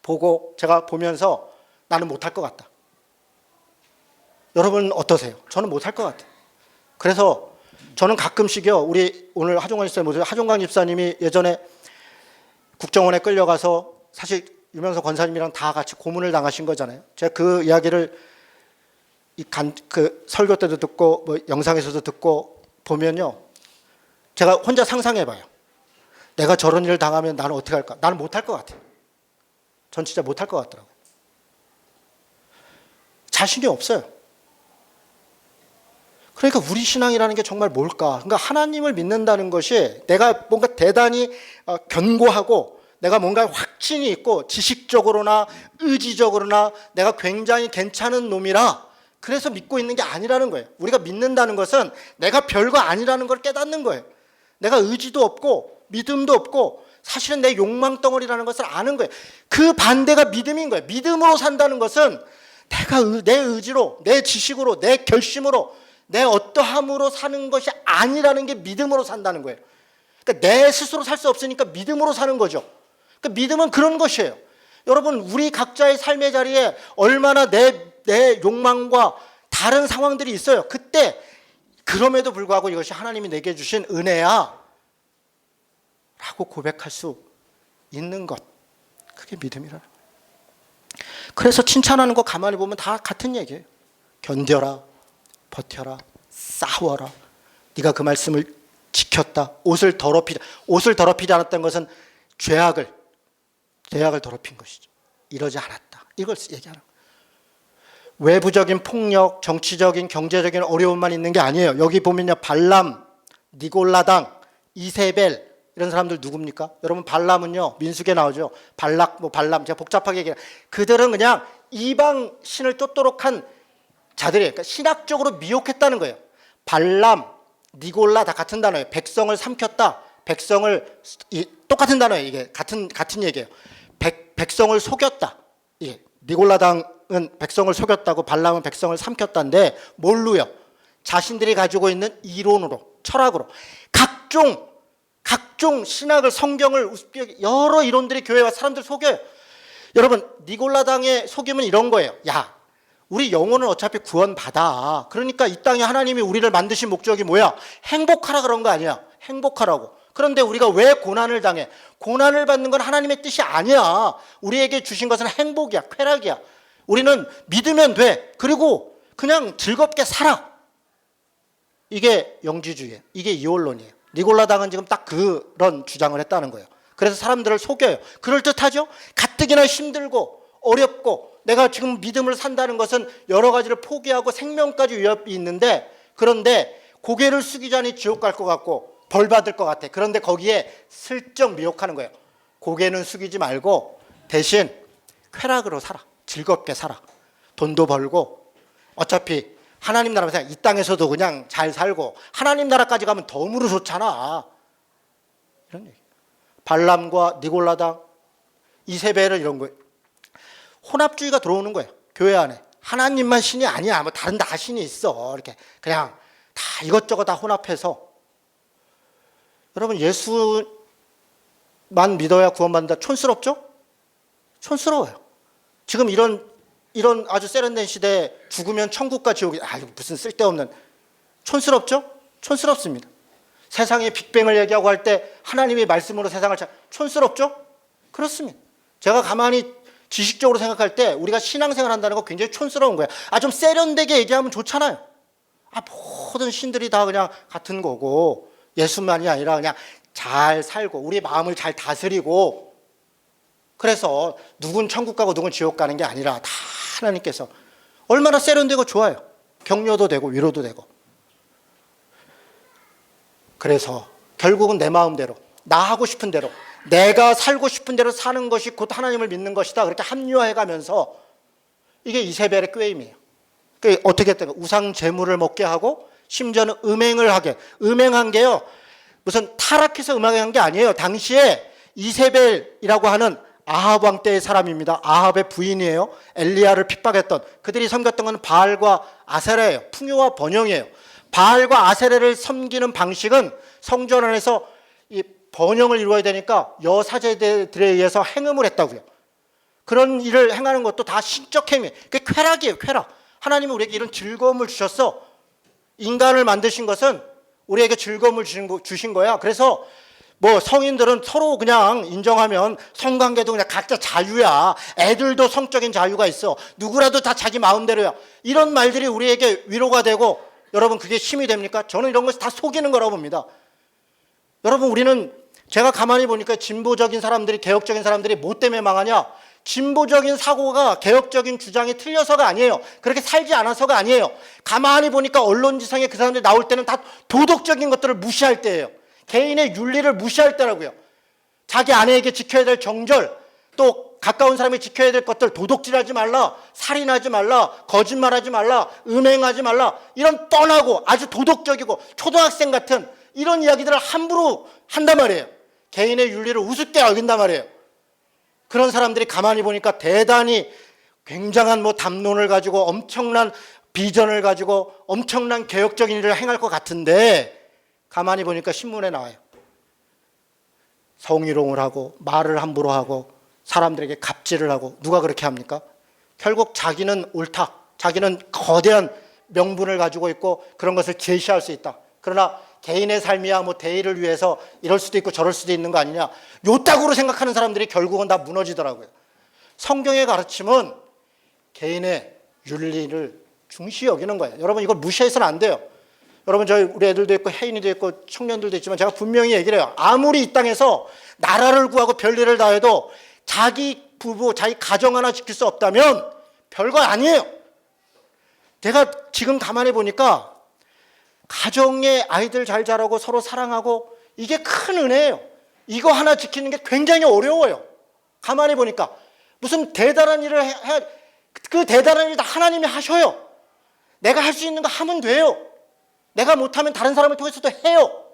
보고 제가 보면서 나는 못할 것 같다. 여러분 어떠세요? 저는 못할 것 같아요. 그래서 저는 가끔씩요. 우리 오늘 하종관 집사님 모습 하종강 집사님이 예전에 국정원에 끌려가서 사실 유명석 권사님이랑 다 같이 고문을 당하신 거잖아요. 제가 그 이야기를 그 설교 때도 듣고 뭐 영상에서도 듣고 보면요. 제가 혼자 상상해봐요. 내가 저런 일을 당하면 나는 어떻게 할까? 나는 못할 것 같아요. 전 진짜 못할 것 같더라고요. 자신이 없어요. 그러니까 우리 신앙이라는 게 정말 뭘까? 그러니까 하나님을 믿는다는 것이 내가 뭔가 대단히 견고하고 내가 뭔가 확신이 있고 지식적으로나 의지적으로나 내가 굉장히 괜찮은 놈이라 그래서 믿고 있는 게 아니라는 거예요. 우리가 믿는다는 것은 내가 별거 아니라는 걸 깨닫는 거예요. 내가 의지도 없고 믿음도 없고 사실은 내 욕망 덩어리라는 것을 아는 거예요. 그 반대가 믿음인 거예요. 믿음으로 산다는 것은 내가 내 의지로, 내 지식으로, 내 결심으로, 내 어떠함으로 사는 것이 아니라는 게 믿음으로 산다는 거예요. 그러니까 내 스스로 살 수 없으니까 믿음으로 사는 거죠. 그러니까 믿음은 그런 것이에요. 여러분, 우리 각자의 삶의 자리에 얼마나 내 욕망과 다른 상황들이 있어요. 그때 그럼에도 불구하고 이것이 하나님이 내게 주신 은혜야 라고 고백할 수 있는 것, 그게 믿음이라는 거예요. 그래서 칭찬하는 거 가만히 보면 다 같은 얘기예요. 견뎌라, 버텨라, 싸워라, 네가 그 말씀을 지켰다, 옷을 더럽히지 않았다는 것은 죄악을 더럽힌 것이죠. 이러지 않았다, 이걸 얘기하는 거예요. 외부적인 폭력, 정치적인, 경제적인 어려움만 있는 게 아니에요. 여기 보면요, 발람, 니골라당, 이세벨 이런 사람들 누굽니까? 여러분, 발람은요, 민수기에 나오죠. 발락, 발람, 제가 복잡하게 얘기해요. 그들은 그냥 이방 신을 쫓도록 한 자들이에요. 그러니까 신학적으로 미혹했다는 거예요. 발람, 니골라 다 같은 단어예요. 백성을 삼켰다. 똑같은 단어예요. 이게 같은 얘기예요. 백성을 속였다. 예, 니골라당은 백성을 속였다고 발람은 백성을 삼켰다인데 뭘로요? 자신들이 가지고 있는 이론으로, 철학으로 각종 신학을, 성경을, 여러 이론들이 교회에 와 사람들 속여요. 여러분, 니골라당의 속임은 이런 거예요. 야, 우리 영혼은 어차피 구원받아. 그러니까 이 땅에 하나님이 우리를 만드신 목적이 뭐야? 행복하라 그런 거 아니야. 행복하라고. 그런데 우리가 왜 고난을 당해? 고난을 받는 건 하나님의 뜻이 아니야. 우리에게 주신 것은 행복이야, 쾌락이야. 우리는 믿으면 돼. 그리고 그냥 즐겁게 살아. 이게 영지주의예요. 이게 이원론이에요. 니골라당은 지금 딱 그런 주장을 했다는 거예요. 그래서 사람들을 속여요. 그럴듯하죠? 가뜩이나 힘들고 어렵고 내가 지금 믿음을 산다는 것은 여러 가지를 포기하고 생명까지 위협이 있는데, 그런데 고개를 숙이자니 지옥 갈 것 같고 벌 받을 것 같아. 그런데 거기에 슬쩍 미혹하는 거예요. 고개는 숙이지 말고 대신 쾌락으로 살아. 즐겁게 살아. 돈도 벌고 어차피 하나님 나라에서 이 땅에서도 그냥 잘 살고 하나님 나라까지 가면 덤으로 좋잖아. 이런 얘기. 발람과 니골라당, 이세벨을 이런 거예요. 혼합주의가 들어오는 거예요. 교회 안에. 하나님만 신이 아니야. 뭐 다른 다 신이 있어. 이렇게 그냥 다 이것저것 다 혼합해서. 여러분, 예수만 믿어야 구원받는다. 촌스럽죠? 촌스러워요. 지금 이런 아주 세련된 시대에 죽으면 천국과 지옥이, 무슨 쓸데없는, 촌스럽죠? 촌스럽습니다. 세상에 빅뱅을 얘기하고 할 때 하나님의 말씀으로 세상을 촌스럽죠? 그렇습니다. 제가 가만히 지식적으로 생각할 때 우리가 신앙생활 한다는 거 굉장히 촌스러운 거예요. 좀 세련되게 얘기하면 좋잖아요. 모든 신들이 다 그냥 같은 거고 예수만이 아니라 그냥 잘 살고 우리 마음을 잘 다스리고, 그래서 누군 천국 가고 누군 지옥 가는 게 아니라 다 하나님께서 얼마나 세련되고 좋아요. 격려도 되고 위로도 되고. 그래서 결국은 내 마음대로, 나 하고 싶은 대로, 내가 살고 싶은 대로 사는 것이 곧 하나님을 믿는 것이다. 그렇게 합리화해가면서 이게 이세벨의 꾀임이에요. 그러니까 어떻게 했다가 우상 제물을 먹게 하고 심지어는 음행을 하게. 음행한 게요, 무슨 타락해서 음행한 게 아니에요. 당시에 이세벨이라고 하는 아합 왕 때의 사람입니다. 아합의 부인이에요. 엘리야를 핍박했던, 그들이 섬겼던 건 바알과 아세라예요. 풍요와 번영이에요. 바알과 아세라를 섬기는 방식은 성전 안에서 이 번영을 이루어야 되니까 여사제들에 의해서 행음을 했다고요. 그런 일을 행하는 것도 다 신적 행위. 그게 쾌락이에요, 쾌락. 하나님은 우리에게 이런 즐거움을 주셨어. 인간을 만드신 것은 우리에게 즐거움을 주신 거야. 그래서 성인들은 서로 그냥 인정하면 성관계도 그냥 각자 자유야. 애들도 성적인 자유가 있어. 누구라도 다 자기 마음대로야. 이런 말들이 우리에게 위로가 되고, 여러분, 그게 힘이 됩니까? 저는 이런 것이 다 속이는 거라고 봅니다. 여러분, 우리는 제가 가만히 보니까 진보적인 사람들이, 개혁적인 사람들이 뭐 때문에 망하냐? 진보적인 사고가 개혁적인 주장이 틀려서가 아니에요. 그렇게 살지 않아서가 아니에요. 가만히 보니까 언론지상에 그 사람들이 나올 때는 다 도덕적인 것들을 무시할 때예요. 개인의 윤리를 무시할 때라고요. 자기 아내에게 지켜야 될 정절, 또 가까운 사람이 지켜야 될 것들, 도둑질하지 말라, 살인하지 말라, 거짓말하지 말라, 음행하지 말라, 이런 뻔하고 아주 도덕적이고 초등학생 같은 이런 이야기들을 함부로 한단 말이에요. 개인의 윤리를 우습게 어긴단 말이에요. 그런 사람들이 가만히 보니까 대단히 굉장한 담론을 가지고 엄청난 비전을 가지고 엄청난 개혁적인 일을 행할 것 같은데 가만히 보니까 신문에 나와요. 성희롱을 하고 말을 함부로 하고 사람들에게 갑질을 하고. 누가 그렇게 합니까? 결국 자기는 옳다. 자기는 거대한 명분을 가지고 있고 그런 것을 제시할 수 있다. 그러나 개인의 삶이야 대의를 위해서 이럴 수도 있고 저럴 수도 있는 거 아니냐. 요따구로 생각하는 사람들이 결국은 다 무너지더라고요. 성경의 가르침은 개인의 윤리를 중시 여기는 거예요. 여러분 이걸 무시해서는 안 돼요. 여러분 우리 애들도 있고 혜인이도 있고 청년들도 있지만 제가 분명히 얘기를 해요. 아무리 이 땅에서 나라를 구하고 별일을 다 해도 자기 부부, 자기 가정 하나 지킬 수 없다면 별거 아니에요. 제가 지금 가만히 보니까 가정에 아이들 잘 자라고 서로 사랑하고 이게 큰 은혜예요. 이거 하나 지키는 게 굉장히 어려워요. 가만히 보니까 무슨 대단한 일을 그 대단한 일 다 하나님이 하셔요. 내가 할 수 있는 거 하면 돼요. 내가 못하면 다른 사람을 통해서도 해요.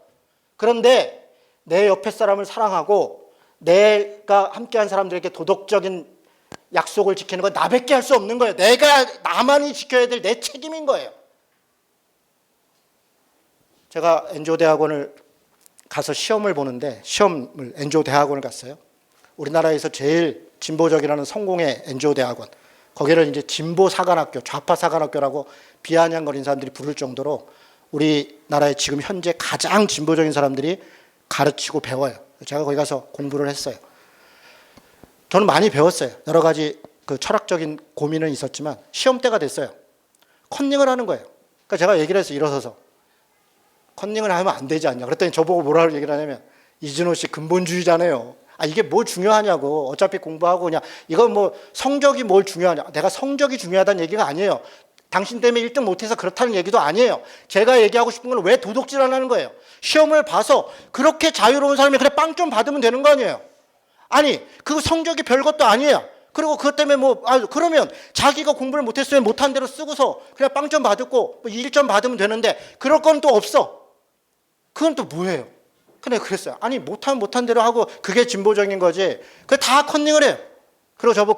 그런데 내 옆에 사람을 사랑하고 내가 함께한 사람들에게 도덕적인 약속을 지키는 건 나밖에 할 수 없는 거예요. 나만이 지켜야 될 내 책임인 거예요. 제가 엔조 대학원을 가서 시험을 보는데 엔조 대학원을 갔어요. 우리나라에서 제일 진보적이라는 성공의 엔조 대학원. 거기를 이제 진보 사관학교, 좌파 사관학교라고 비아냥거리는 사람들이 부를 정도로 우리나라의 지금 현재 가장 진보적인 사람들이 가르치고 배워요. 제가 거기 가서 공부를 했어요. 저는 많이 배웠어요. 여러 가지 철학적인 고민은 있었지만 시험 때가 됐어요. 컨닝을 하는 거예요. 그러니까 제가 얘기를 해서 일어서서 컨닝을 하면 안 되지 않냐. 그랬더니 저보고 뭐라고 얘기를 하냐면 이진호 씨 근본주의자네요. 이게 뭘 중요하냐고. 어차피 공부하고 그냥 이건 성적이 뭘 중요하냐. 내가 성적이 중요하다는 얘기가 아니에요. 당신 때문에 1등 못해서 그렇다는 얘기도 아니에요. 제가 얘기하고 싶은 건 왜 도둑질 안 하는 거예요. 시험을 봐서 그렇게 자유로운 사람이 그냥 빵 좀 받으면 되는 거 아니에요. 아니 그 성적이 별것도 아니에요. 그리고 그것 때문에 그러면 자기가 공부를 못했으면 못한 대로 쓰고서 그냥 빵 좀 받고 1점 받으면 되는데 그럴 건 또 없어. 그건 또 뭐예요? 근데 그랬어요. 아니 못하면 못한 대로 하고 그게 진보적인 거지. 그게 다 컨닝을 해요. 그리고 저보고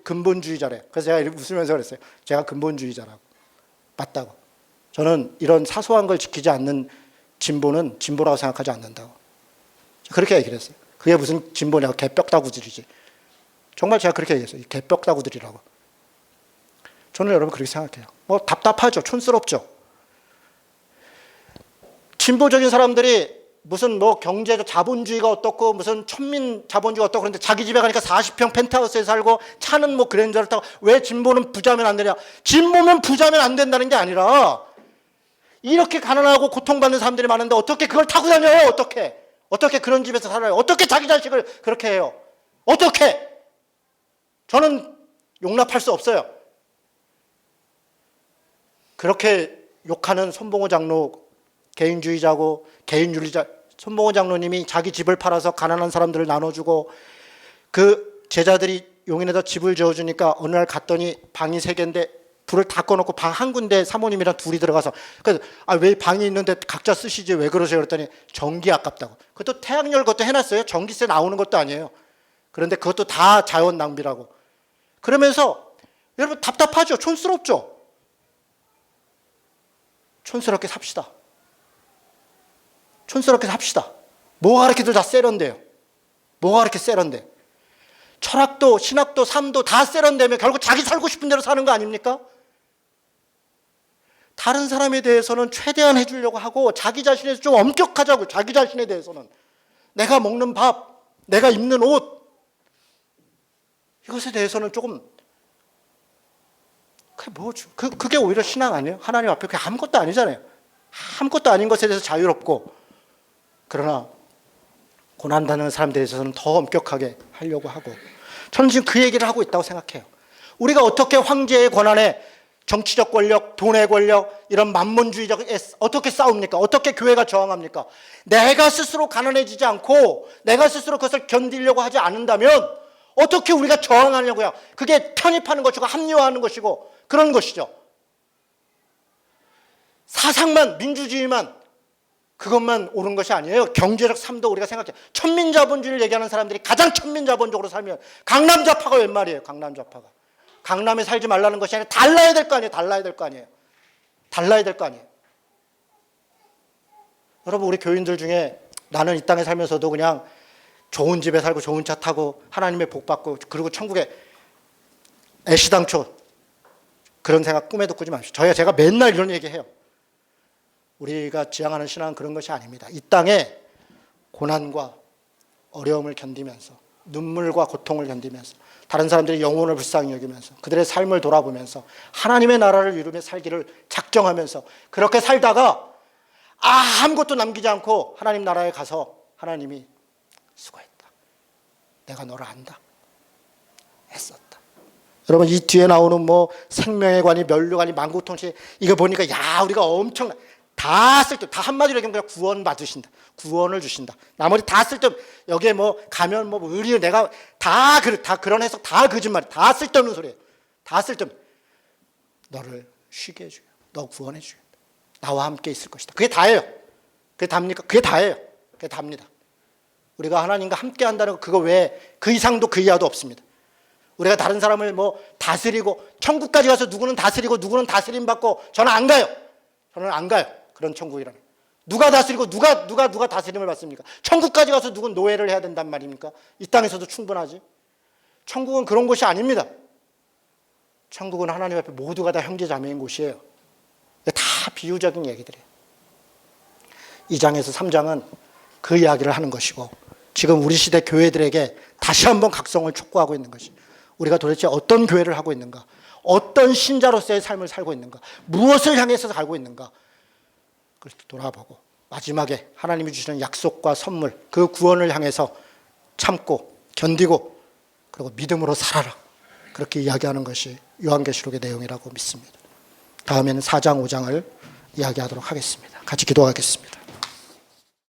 근본주의자래. 그래서 제가 웃으면서 그랬어요. 제가 근본주의자라고. 맞다고. 저는 이런 사소한 걸 지키지 않는 진보는 진보라고 생각하지 않는다고. 그렇게 얘기를 했어요. 그게 무슨 진보냐고. 개벽다구들이지. 정말 제가 그렇게 얘기했어요. 개벽다구들이라고. 저는 여러분 그렇게 생각해요. 답답하죠. 촌스럽죠. 진보적인 사람들이 무슨 경제적 자본주의가 어떻고 무슨 천민 자본주의가 어떻고 그런데 자기 집에 가니까 40평 펜트하우스에 살고 차는 그랜저를 타고 왜 진보는 부자면 안 되냐. 진보면 부자면 안 된다는 게 아니라 이렇게 가난하고 고통받는 사람들이 많은데 어떻게 그걸 타고 다녀요? 어떻게 그런 집에서 살아요? 어떻게 자기 자식을 그렇게 해요? 어떻게? 저는 용납할 수 없어요. 그렇게 욕하는 손봉호 장로 개인주의자고 개인윤리자. 손봉호 장로님이 자기 집을 팔아서 가난한 사람들을 나눠주고 그 제자들이 용인에다 집을 지어주니까 어느 날 갔더니 방이 3개인데 불을 다 꺼놓고 방 한 군데 사모님이랑 둘이 들어가서 그래서 왜 방이 있는데 각자 쓰시지 왜 그러세요? 그랬더니 전기 아깝다고. 그것도 태양열 것도 해놨어요. 전기세 나오는 것도 아니에요. 그런데 그것도 다 자원 낭비라고. 그러면서 여러분 답답하죠? 촌스럽죠? 촌스럽게 삽시다. 촌스럽게 삽시다. 뭐가 그렇게들 다 세련돼요? 뭐가 그렇게 세련돼? 철학도 신학도 삶도 다 세련되면 결국 자기 살고 싶은 대로 사는 거 아닙니까? 다른 사람에 대해서는 최대한 해주려고 하고 자기 자신에 대해서 좀 엄격하자고. 자기 자신에 대해서는 내가 먹는 밥, 내가 입는 옷 이것에 대해서는 조금 그게 오히려 신앙 아니에요? 하나님 앞에 그게 아무것도 아니잖아요. 아무것도 아닌 것에 대해서 자유롭고 그러나 고난당하는 사람들에 있어서는 더 엄격하게 하려고 하고 저는 지금 그 얘기를 하고 있다고 생각해요. 우리가 어떻게 황제의 권한에 정치적 권력, 돈의 권력, 이런 만몬주의적 어떻게 싸웁니까? 어떻게 교회가 저항합니까? 내가 스스로 가난해지지 않고 내가 스스로 그것을 견디려고 하지 않는다면 어떻게 우리가 저항하냐고요? 그게 편입하는 것이고 합리화하는 것이고 그런 것이죠. 사상만, 민주주의만, 그것만 옳은 것이 아니에요. 경제적 삶도 우리가 생각해. 천민자본주의를 얘기하는 사람들이 가장 천민자본적으로 살면 강남좌파가 웬 말이에요? 강남좌파가. 강남에 살지 말라는 것이 아니라 달라야 될 거 아니에요. 달라야 될 거 아니에요. 달라야 될 거 아니에요. 여러분, 우리 교인들 중에 나는 이 땅에 살면서도 그냥 좋은 집에 살고 좋은 차 타고 하나님의 복 받고 그리고 천국에 애시당초 그런 생각 꿈에도 꾸지 마십시오. 제가 맨날 이런 얘기해요. 우리가 지향하는 신앙은 그런 것이 아닙니다. 이 땅에 고난과 어려움을 견디면서 눈물과 고통을 견디면서 다른 사람들의 영혼을 불쌍히 여기면서 그들의 삶을 돌아보면서 하나님의 나라를 이루며 살기를 작정하면서 그렇게 살다가 아무것도 남기지 않고 하나님 나라에 가서 하나님이 수고했다. 내가 너를 안다. 했었다. 여러분, 이 뒤에 나오는 뭐 생명의 관이, 멸류관이, 만국통치 이거 보니까 야 우리가 엄청 다 쓸데, 다 한마디로 얘기하면 그냥 구원 받으신다. 구원을 주신다. 나머지 다 쓸데, 여기에 뭐 가면 뭐 의리, 내가 다 그런 해석 다 거짓말, 다 쓸데없는 소리예요. 다 쓸데없는. 너를 쉬게 해주겠다. 너 구원해 주겠다. 나와 함께 있을 것이다. 그게 다예요. 그게 답니까? 그게 다예요. 그게 답니다. 우리가 하나님과 함께 한다는 거, 그거 외에 그 이상도 그 이하도 없습니다. 우리가 다른 사람을 뭐 다스리고 천국까지 가서 누구는 다스리고 누구는 다스림 받고 저는 안 가요. 저는 안 가요. 그런 천국이라는. 누가 다스리고 누가 다스림을 받습니까? 천국까지 가서 누군 노예를 해야 된단 말입니까? 이 땅에서도 충분하지. 천국은 그런 곳이 아닙니다. 천국은 하나님 앞에 모두가 다 형제자매인 곳이에요. 다 비유적인 얘기들이에요. 2장에서 3장은 그 이야기를 하는 것이고 지금 우리 시대 교회들에게 다시 한번 각성을 촉구하고 있는 것이 우리가 도대체 어떤 교회를 하고 있는가, 어떤 신자로서의 삶을 살고 있는가, 무엇을 향해서 살고 있는가, 그걸 돌아보고 마지막에 하나님이 주시는 약속과 선물, 그 구원을 향해서 참고 견디고 그리고 믿음으로 살아라, 그렇게 이야기하는 것이 요한계시록의 내용이라고 믿습니다. 다음에는 4장 5장을 이야기하도록 하겠습니다. 같이 기도하겠습니다.